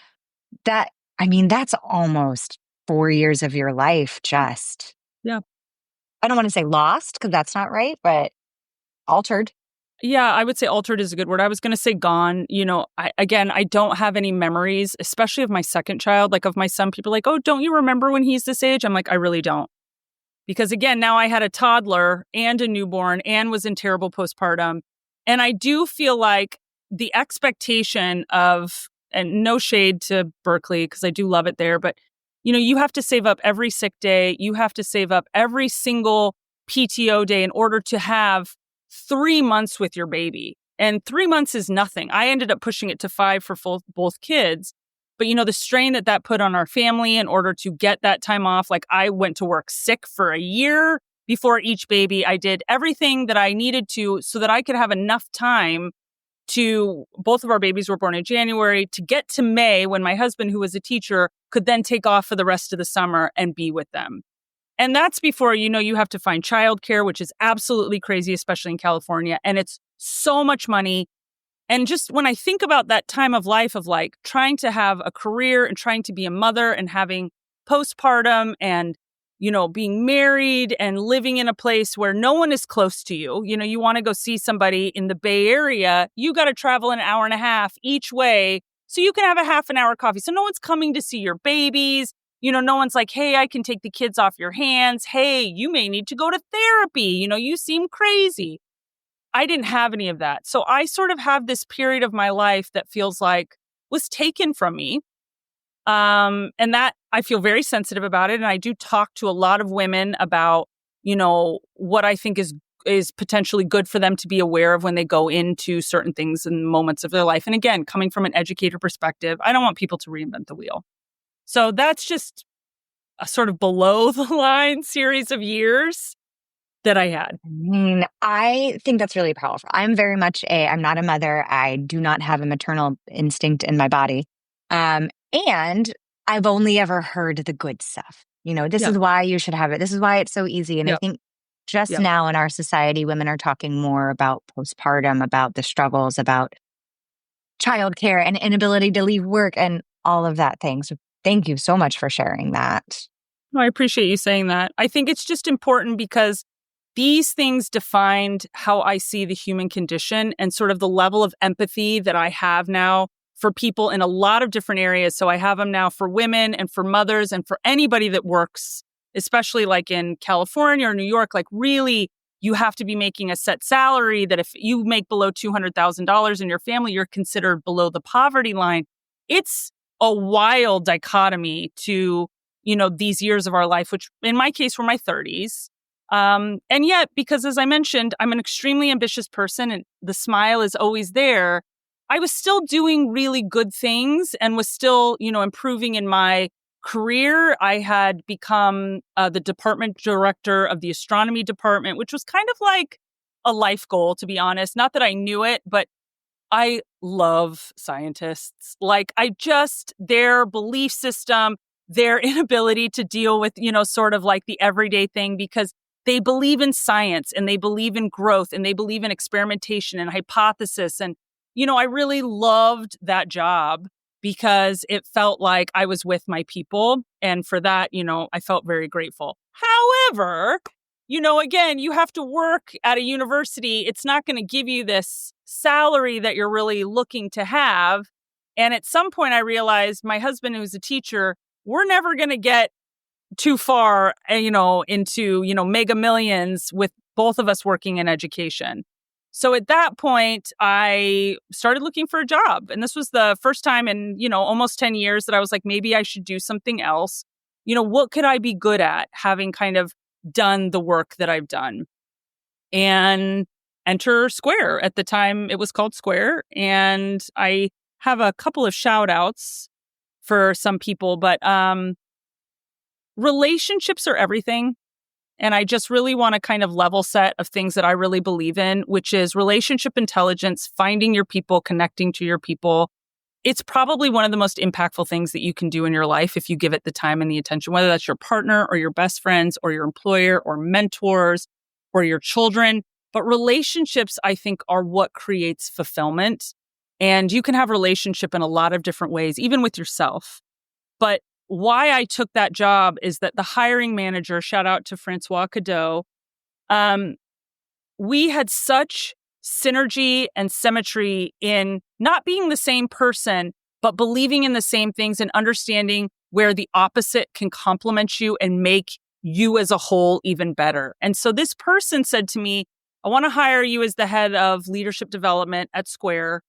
That's almost 4 years of your life just. Yeah. I don't want to say lost, because that's not right, but altered. Yeah, I would say altered is a good word. I was going to say gone. I don't have any memories, especially of my second child. Like of my son, people are like, oh, don't you remember when he's this age? I'm like, I really don't. Because again, now I had a toddler and a newborn and was in terrible postpartum. And I do feel like the expectation of, and no shade to Berkeley, because I do love it there, but you have to save up every sick day. You have to save up every single PTO day in order to have 3 months with your baby. And 3 months is nothing. I ended up pushing it to 5 for both kids. But, the strain that put on our family in order to get that time off, like I went to work sick for a year before each baby. I did everything that I needed to so that I could have enough time to, both of our babies were born in January, to get to May when my husband, who was a teacher, could then take off for the rest of the summer and be with them. And that's before, you have to find childcare, which is absolutely crazy, especially in California. And it's so much money. And just when I think about that time of life of like trying to have a career and trying to be a mother and having postpartum and, being married and living in a place where no one is close to you, you want to go see somebody in the Bay Area, you got to travel an hour and a half each way so you can have a half an hour coffee. So no one's coming to see your babies. No one's like, hey, I can take the kids off your hands. Hey, you may need to go to therapy. You seem crazy. I didn't have any of that. So I sort of have this period of my life that feels like was taken from me. And that I feel very sensitive about it. And I do talk to a lot of women about, what I think is potentially good for them to be aware of when they go into certain things and moments of their life. And again, coming from an educator perspective, I don't want people to reinvent the wheel. So that's just a sort of below the line series of years that I had. I think that's really powerful. I'm very much I'm not a mother. I do not have a maternal instinct in my body. And I've only ever heard the good stuff. This is why you should have it. This is why it's so easy. And I think just now in our society, women are talking more about postpartum, about the struggles, about childcare and inability to leave work and all of that thing. So thank you so much for sharing that. I appreciate you saying that. I think it's just important because these things defined how I see the human condition and sort of the level of empathy that I have now for people in a lot of different areas. So I have them now for women and for mothers and for anybody that works, especially like in California or New York. Like really, you have to be making a set salary that if you make below $200,000 in your family, you're considered below the poverty line. It's a wild dichotomy to, these years of our life, which in my case were my 30s. And yet, because as I mentioned, I'm an extremely ambitious person and the smile is always there, I was still doing really good things and was still, improving in my career, I had become the department director of the astronomy department, which was kind of like a life goal, to be honest. Not that I knew it, but I love scientists. Like, their belief system, their inability to deal with, sort of like the everyday thing, because they believe in science and they believe in growth and they believe in experimentation and hypothesis. And, I really loved that job because it felt like I was with my people. And for that, I felt very grateful. However, again, you have to work at a university. It's not going to give you this salary that you're really looking to have. And at some point, I realized my husband, who's a teacher, we're never going to get too far, into, mega millions with both of us working in education. So at that point, I started looking for a job. And this was the first time in, almost 10 years that I was like, maybe I should do something else. What could I be good at, having kind of done the work that I've done? And enter Square. At the time, it was called Square. And I have a couple of shout outs for some people, but relationships are everything. And I just really want to kind of level set of things that I really believe in, which is relationship intelligence, finding your people, connecting to your people. It's probably one of the most impactful things that you can do in your life if you give it the time and the attention, whether that's your partner or your best friends or your employer or mentors or your children. But relationships, I think, are what creates fulfillment. And you can have relationship in a lot of different ways, even with yourself. But why I took that job is that the hiring manager, shout out to Francois Cadeau, we had such synergy and symmetry in not being the same person, but believing in the same things and understanding where the opposite can complement you and make you as a whole even better. And so this person said to me, I want to hire you as the head of leadership development at Square,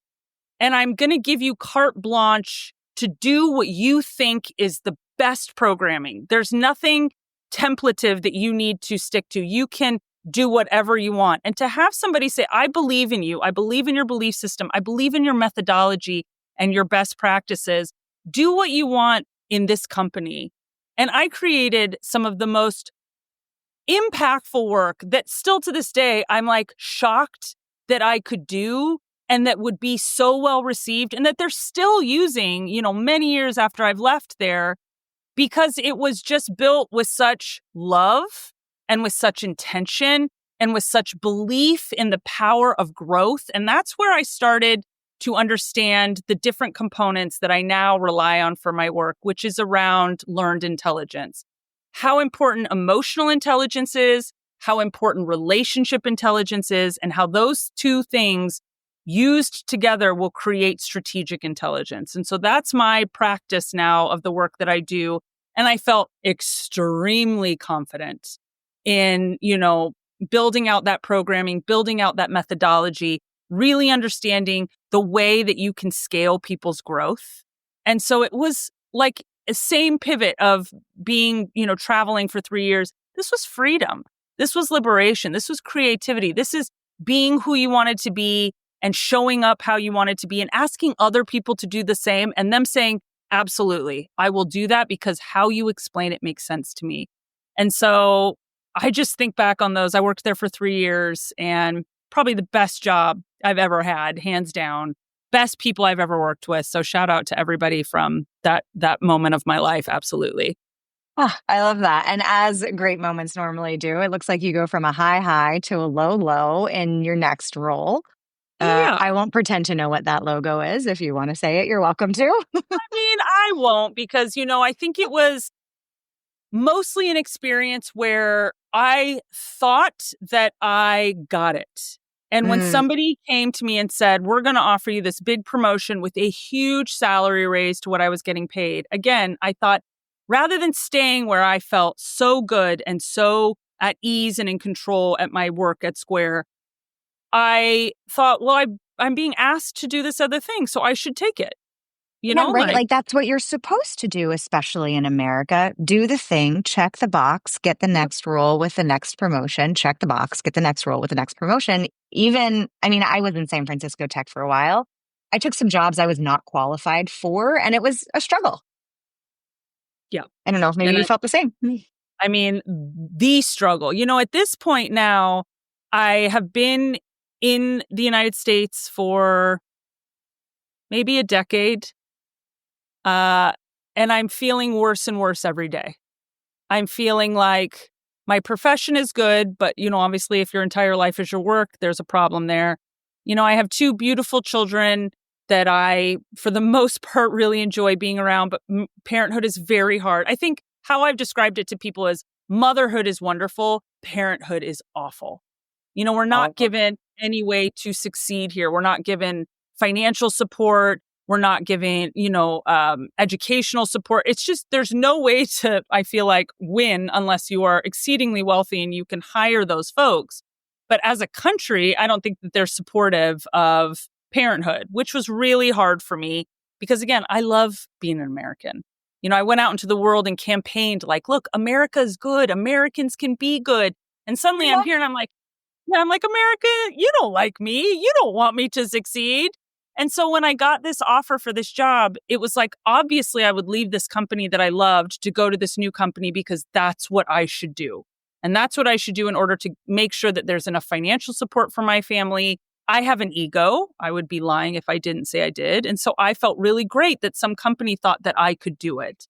and I'm going to give you carte blanche to do what you think is the best programming. There's nothing templative that you need to stick to. You can do whatever you want. And to have somebody say, I believe in you. I believe in your belief system. I believe in your methodology and your best practices. Do what you want in this company. And I created some of the most impactful work that still to this day, I'm like shocked that I could do and that would be so well received and that they're still using, many years after I've left there, because it was just built with such love and with such intention and with such belief in the power of growth. And that's where I started to understand the different components that I now rely on for my work, which is around learned intelligence. How important emotional intelligence is, how important relationship intelligence is, and how those two things used together will create strategic intelligence. And so that's my practice now of the work that I do. And I felt extremely confident in, building out that programming, building out that methodology, really understanding the way that you can scale people's growth. And so it was like a same pivot of being, traveling for 3 years. This was freedom. This was liberation. This was creativity. This is being who you wanted to be and showing up how you wanted to be and asking other people to do the same and them saying, absolutely, I will do that because how you explain it makes sense to me. And so I just think back on those. I worked there for 3 years and probably the best job I've ever had, hands down. Best people I've ever worked with. So shout out to everybody from that moment of my life. Absolutely. Oh, I love that. And as great moments normally do, it looks like you go from a high to a low in your next role. Yeah. I won't pretend to know what that logo is. If you want to say it, you're welcome to. I won't because, I think it was mostly an experience where I thought that I got it. And when somebody came to me and said, we're going to offer you this big promotion with a huge salary raise to what I was getting paid, again, I thought rather than staying where I felt so good and so at ease and in control at my work at Square, I thought, well, I'm being asked to do this other thing, so I should take it. Right? Like that's what you're supposed to do, especially in America. Do the thing, check the box, get the next role with the next promotion, check the box, get the next role with the next promotion. I was in San Francisco Tech for a while. I took some jobs I was not qualified for, and it was a struggle. Yeah. I don't know if maybe you felt the same. I mean, the struggle. At this point now, I have been in the United States for maybe a decade, and I'm feeling worse and worse every day. I'm feeling like my profession is good, but, obviously if your entire life is your work, there's a problem there. I have two beautiful children that I, for the most part, really enjoy being around, but parenthood is very hard. I think how I've described it to people is motherhood is wonderful. Parenthood is awful. We're not given any way to succeed here. We're not given financial support. We're not giving, educational support. It's just, there's no way to, I feel like, win unless you are exceedingly wealthy and you can hire those folks. But as a country, I don't think that they're supportive of parenthood, which was really hard for me because, again, I love being an American. I went out into the world and campaigned like, look, America's good. Americans can be good. And suddenly I'm here and I'm like, America, you don't like me. You don't want me to succeed. And so when I got this offer for this job, it was like, obviously I would leave this company that I loved to go to this new company because that's what I should do. And that's what I should do in order to make sure that there's enough financial support for my family. I have an ego. I would be lying if I didn't say I did. And so I felt really great that some company thought that I could do it.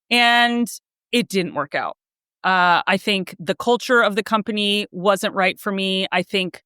And it didn't work out. I think the culture of the company wasn't right for me. I think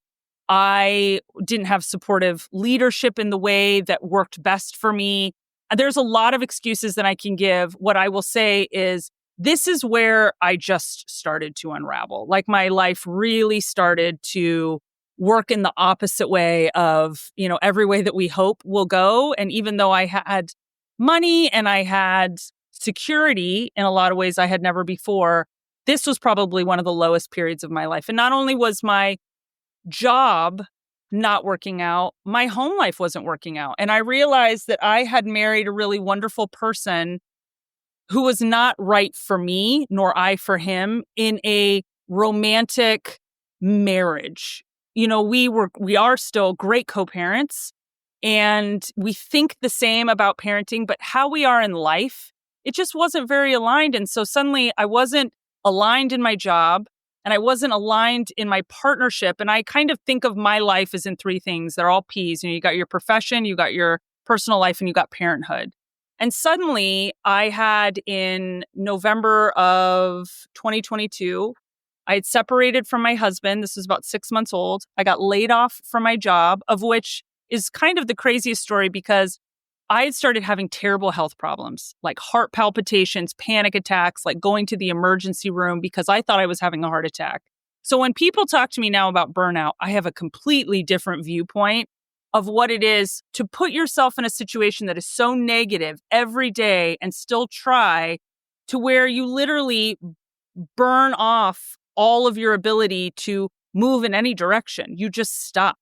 I didn't have supportive leadership in the way that worked best for me. There's a lot of excuses that I can give. What I will say is this is where I just started to unravel. Like my life really started to work in the opposite way of, every way that we hope will go. And even though I had money and I had security in a lot of ways I had never before, this was probably one of the lowest periods of my life. And not only was my job not working out, my home life wasn't working out. And I realized that I had married a really wonderful person who was not right for me, nor I for him, in a romantic marriage. We are still great co-parents and we think the same about parenting, but how we are in life, it just wasn't very aligned. And so suddenly I wasn't aligned in my job and I wasn't aligned in my partnership. And I kind of think of my life as in three things. They're all P's. You got your profession, you got your personal life, and you got parenthood. And suddenly I had in November of 2022, I had separated from my husband. This was about 6 months old. I got laid off from my job, of which is kind of the craziest story because I had started having terrible health problems, like heart palpitations, panic attacks, like going to the emergency room because I thought I was having a heart attack. So when people talk to me now about burnout, I have a completely different viewpoint of what it is to put yourself in a situation that is so negative every day and still try to where you literally burn off all of your ability to move in any direction. You just stop.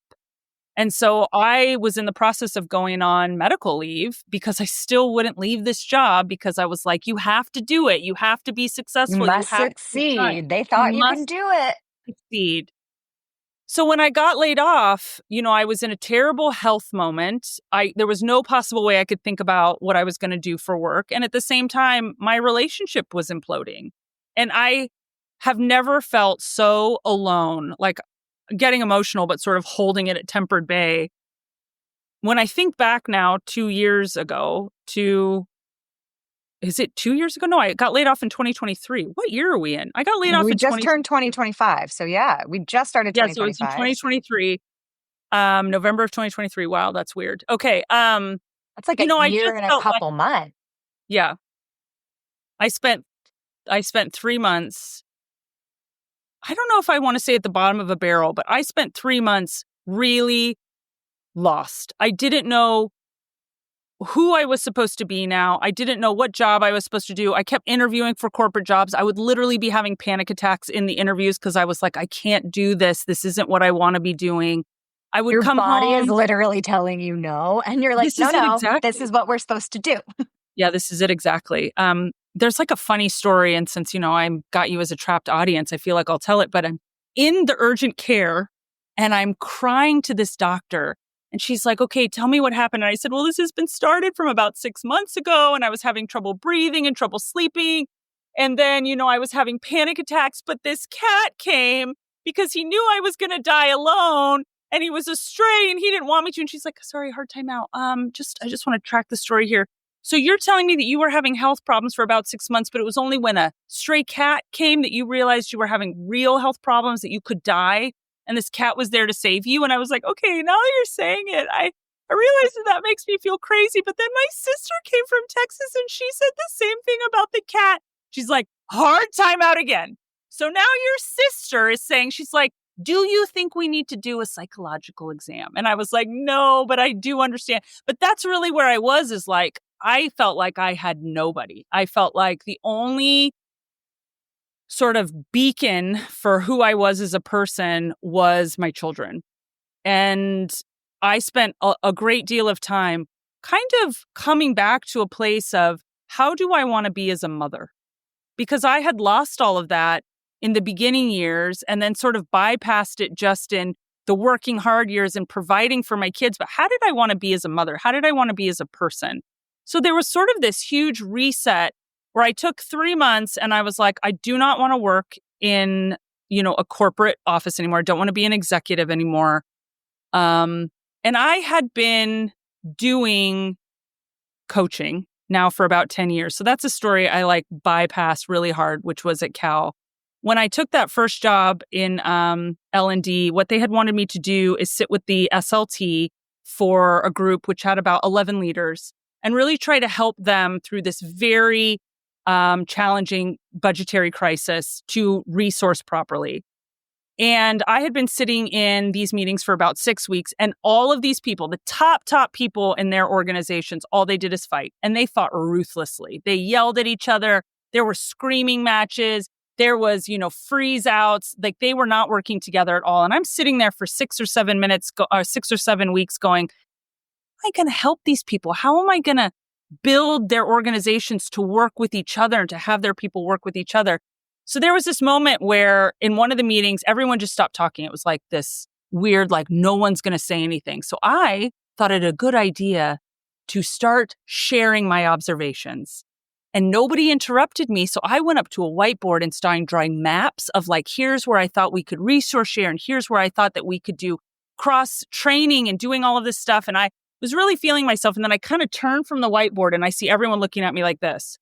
And so I was in the process of going on medical leave because I still wouldn't leave this job because I was like, you have to do it. You have to be successful. You must have succeed. They thought you can do it. Succeed. So when I got laid off, I was in a terrible health moment. There was no possible way I could think about what I was going to do for work. And at the same time, my relationship was imploding. And I have never felt so alone, like getting emotional, but sort of holding it at tempered bay. When I think back now, 2 years ago is it 2 years ago? No, I got laid off in 2023. What year are we in? I got laid off We in just turned 2025. So yeah, we just started 2025. So it's in 2023, November of 2023. Wow, that's weird. Okay. That's like a year and a couple months. Yeah. I spent 3 months. I don't know if I want to say at the bottom of a barrel, but I spent 3 months really lost. I didn't know who I was supposed to be now. I didn't know what job I was supposed to do. I kept interviewing for corporate jobs. I would literally be having panic attacks in the interviews because I was like, I can't do this. This isn't what I want to be doing. I would come home. Your body is literally telling you no. And you're like, no, this is what we're supposed to do. Yeah, this is it exactly. There's like a funny story. And since, I got you as a trapped audience, I feel like I'll tell it. But I'm in the urgent care and I'm crying to this doctor. And she's like, okay, tell me what happened. And I said, well, this has been started from about 6 months ago. And I was having trouble breathing and trouble sleeping. And then, I was having panic attacks. But this cat came because he knew I was going to die alone. And he was a stray and he didn't want me to. And she's like, sorry, hard time out. I just want to track the story here. So you're telling me that you were having health problems for about 6 months, but it was only when a stray cat came that you realized you were having real health problems, that you could die. And this cat was there to save you. And I was like, okay, now that you're saying it, I realized that makes me feel crazy. But then my sister came from Texas and she said the same thing about the cat. She's like, hard time out again. So now your sister is saying, she's like, do you think we need to do a psychological exam? And I was like, no, but I do understand. But that's really where I was, is like, I felt like I had nobody. I felt like the only sort of beacon for who I was as a person was my children. And I spent a great deal of time kind of coming back to a place of, how do I want to be as a mother? Because I had lost all of that in the beginning years and then sort of bypassed it just in the working hard years and providing for my kids. But how did I want to be as a mother? How did I want to be as a person? So there was sort of this huge reset where I took 3 months and I was like, I do not want to work in, a corporate office anymore. I don't want to be an executive anymore. And I had been doing coaching now for about 10 years. So that's a story I bypassed really hard, which was at Cal. When I took that first job in L&D, what they had wanted me to do is sit with the SLT for a group which had about 11 leaders and really try to help them through this very challenging budgetary crisis to resource properly. And I had been sitting in these meetings for about 6 weeks, and all of these people, the top people in their organizations, all they did is fight. And they fought ruthlessly. They yelled at each other. There were screaming matches. There was, freeze outs. Like, they were not working together at all. And I'm sitting there for 6 or 7 minutes, 6 or 7 weeks going, how am I going to help these people? How am I going to build their organizations to work with each other and to have their people work with each other? So there was this moment where in one of the meetings, everyone just stopped talking. It was like this weird, no one's going to say anything. So I thought it a good idea to start sharing my observations. And nobody interrupted me. So I went up to a whiteboard and started drawing maps of here's where I thought we could resource share. And here's where I thought that we could do cross training and doing all of this stuff. And I was really feeling myself. And then I kind of turned from the whiteboard and I see everyone looking at me like this.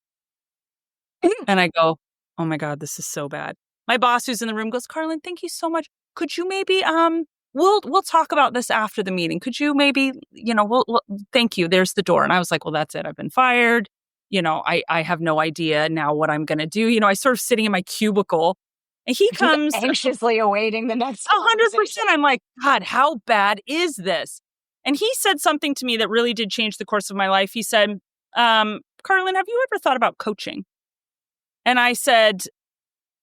And I go, oh my God, this is so bad. My boss who's in the room goes, Cara-Lyn, thank you so much. Could you maybe, we'll talk about this after the meeting. Could you maybe, we'll thank you. There's the door. And I was like, well, that's it. I've been fired. I have no idea now what I'm going to do. I sort of sitting in my cubicle and he comes anxiously awaiting the next 100%. I'm like, God, how bad is this? And he said something to me that really did change the course of my life. He said, Cara-Lyn, have you ever thought about coaching? And I said,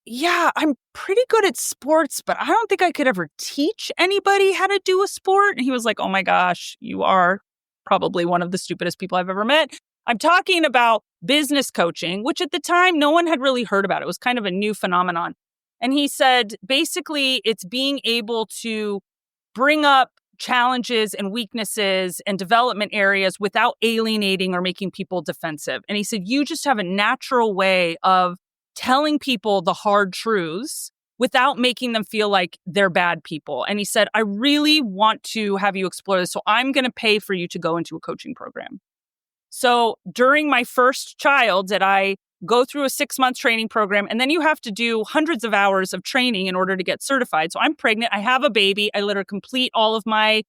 yeah, I'm pretty good at sports, but I don't think I could ever teach anybody how to do a sport. And he was like, oh my gosh, you are probably one of the stupidest people I've ever met. I'm talking about business coaching, which at the time no one had really heard about. It was kind of a new phenomenon. And he said, basically, it's being able to bring up challenges and weaknesses and development areas without alienating or making people defensive. And he said, you just have a natural way of telling people the hard truths without making them feel like they're bad people. And he said, I really want to have you explore this. So I'm going to pay for you to go into a coaching program. So during my first child, did I go through a 6-month training program, and then you have to do hundreds of hours of training in order to get certified. So I'm pregnant. I have a baby. I literally complete all of my,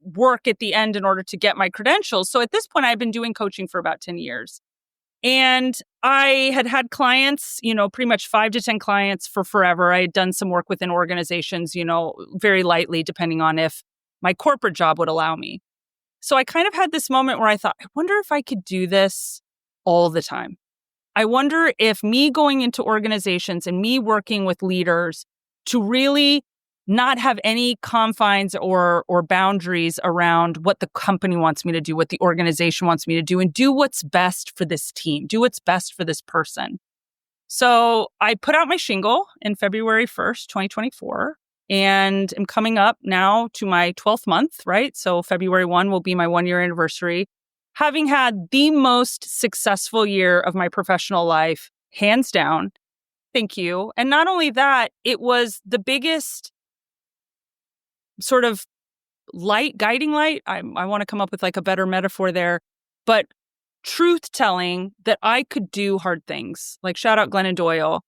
work at the end in order to get my credentials. So at this point, I've been doing coaching for about 10 years. And I had clients, pretty much 5 to 10 clients for forever. I had done some work within organizations, very lightly, depending on if my corporate job would allow me. So I kind of had this moment where I thought, I wonder if I could do this all the time. I wonder if me going into organizations and me working with leaders to really not have any confines or boundaries around what the company wants me to do, what the organization wants me to do, and do what's best for this team, do what's best for this person. So I put out my shingle in February 1st, 2024. and am coming up now to my 12th month, right? So February 1 will be my 1-year anniversary. Having had the most successful year of my professional life, hands down. Thank you. And not only that, it was the biggest sort of guiding light. I want to come up with like a better metaphor there, but truth telling that I could do hard things. Like shout out Glennon Doyle.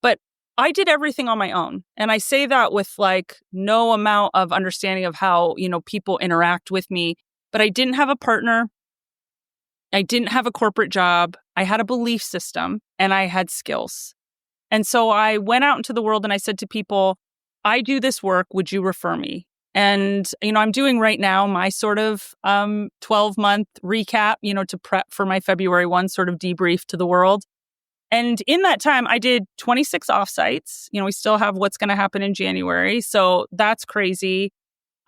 But I did everything on my own. And I say that with like no amount of understanding of how, people interact with me. But I didn't have a partner. I didn't have a corporate job. I had a belief system and I had skills. And so I went out into the world and I said to people, I do this work. Would you refer me? And, I'm doing right now my sort of 12-month recap, to prep for my February 1 sort of debrief to the world. And in that time, I did 26 offsites. We still have what's going to happen in January. So that's crazy.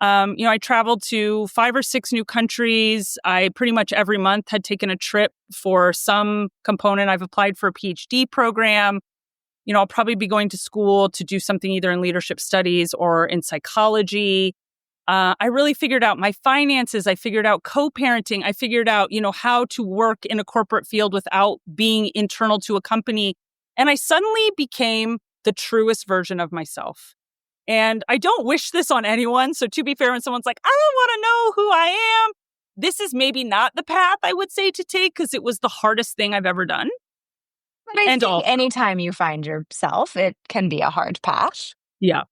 I traveled to 5 or 6 new countries. I pretty much every month had taken a trip for some component. I've applied for a PhD program. I'll probably be going to school to do something either in leadership studies or in psychology. I really figured out my finances. I figured out co-parenting. I figured out, how to work in a corporate field without being internal to a company. And I suddenly became the truest version of myself. And I don't wish this on anyone. So to be fair, when someone's like, I don't want to know who I am, this is maybe not the path I would say to take because it was the hardest thing I've ever done. But I think anytime you find yourself, it can be a hard path. Yeah.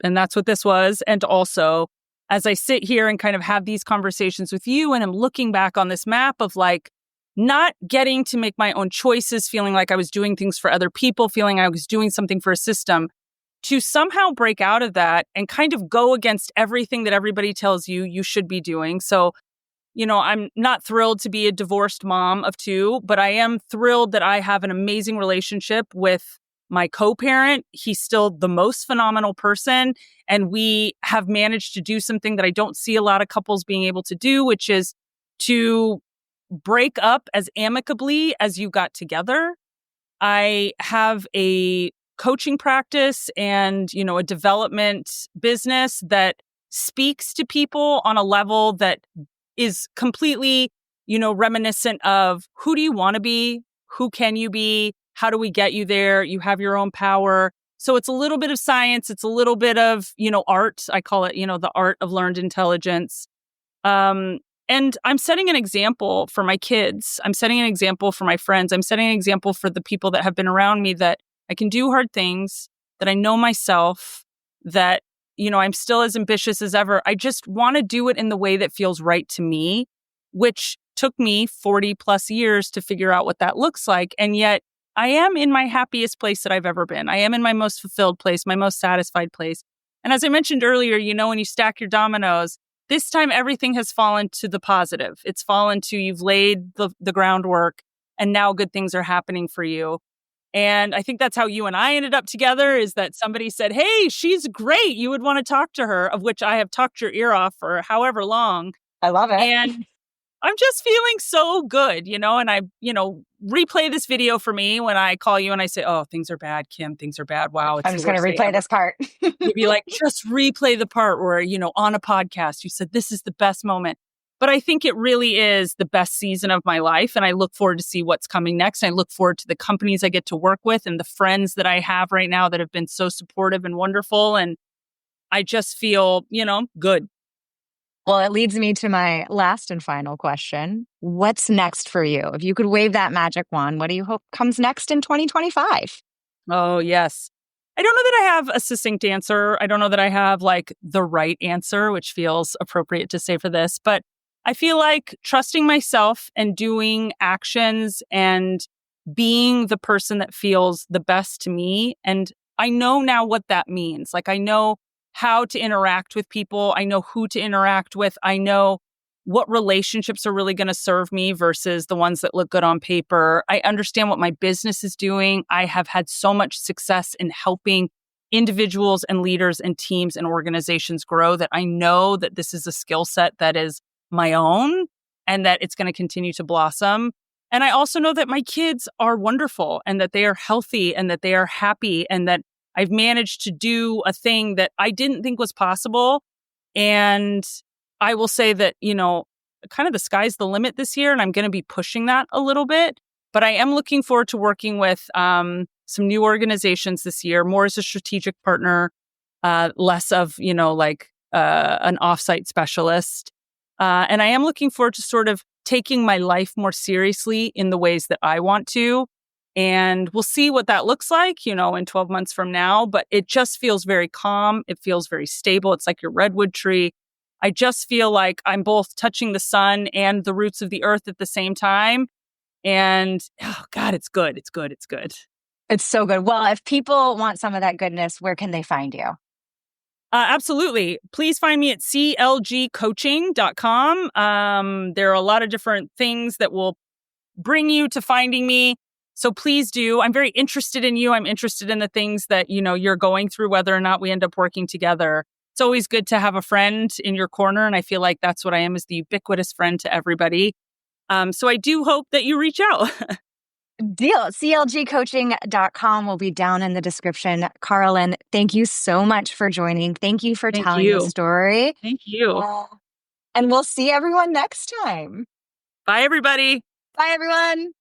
And that's what this was. And also, as I sit here and kind of have these conversations with you and I'm looking back on this map of like not getting to make my own choices, feeling like I was doing things for other people, feeling I was doing something for a system, to somehow break out of that and kind of go against everything that everybody tells you should be doing. So, I'm not thrilled to be a divorced mom of 2, but I am thrilled that I have an amazing relationship with my co-parent. He's still the most phenomenal person. And we have managed to do something that I don't see a lot of couples being able to do, which is to break up as amicably as you got together. I have a coaching practice and, a development business that speaks to people on a level that is completely, reminiscent of who do you want to be? Who can you be? How do we get you there? You have your own power. So it's a little bit of science. It's a little bit of, art. I call it, the art of learned intelligence. And I'm setting an example for my kids. I'm setting an example for my friends. I'm setting an example for the people that have been around me that I can do hard things, that I know myself, that, I'm still as ambitious as ever. I just want to do it in the way that feels right to me, which took me 40 plus years to figure out what that looks like. And yet I am in my happiest place that I've ever been. I am in my most fulfilled place, my most satisfied place. And as I mentioned earlier, when you stack your dominoes, this time everything has fallen to the positive. It's fallen to you've laid the groundwork and now good things are happening for you. And I think that's how you and I ended up together, is that somebody said, hey, she's great. You would want to talk to her, of which I have talked your ear off for however long. I love it. And I'm just feeling so good, and I, replay this video for me when I call you and I say, oh, things are bad, Kim, things are bad. Wow. I'm just going to replay this part. You'd be like, just replay the part where, on a podcast, you said, this is the best moment. But I think it really is the best season of my life. And I look forward to see what's coming next. I look forward to the companies I get to work with and the friends that I have right now that have been so supportive and wonderful. And I just feel, good. Well, it leads me to my last and final question. What's next for you? If you could wave that magic wand, what do you hope comes next in 2025? Oh, yes. I don't know that I have a succinct answer. I don't know that I have like the right answer, which feels appropriate to say for this, but I feel like trusting myself and doing actions and being the person that feels the best to me. And I know now what that means. Like I know how to interact with people. I know who to interact with. I know what relationships are really going to serve me versus the ones that look good on paper. I understand what my business is doing. I have had so much success in helping individuals and leaders and teams and organizations grow that I know that this is a skill set that is my own and that it's going to continue to blossom. And I also know that my kids are wonderful and that they are healthy and that they are happy and that I've managed to do a thing that I didn't think was possible. And I will say that, kind of the sky's the limit this year, and I'm going to be pushing that a little bit. But I am looking forward to working with some new organizations this year, more as a strategic partner, less of, an offsite specialist. And I am looking forward to sort of taking my life more seriously in the ways that I want to. And we'll see what that looks like, in 12 months from now. But it just feels very calm. It feels very stable. It's like your redwood tree. I just feel like I'm both touching the sun and the roots of the earth at the same time. And, oh God, it's good. It's good. It's good. It's so good. Well, if people want some of that goodness, where can they find you? Absolutely. Please find me at clgcoaching.com. There are a lot of different things that will bring you to finding me. So please do. I'm very interested in you. I'm interested in the things that, you're going through, whether or not we end up working together. It's always good to have a friend in your corner. And I feel like that's what I am, is the ubiquitous friend to everybody. So I do hope that you reach out. Deal. clgcoaching.com will be down in the description. Cara-Lyn, thank you so much for joining. Thank you for telling the story. Thank you. And we'll see everyone next time. Bye, everybody. Bye, everyone.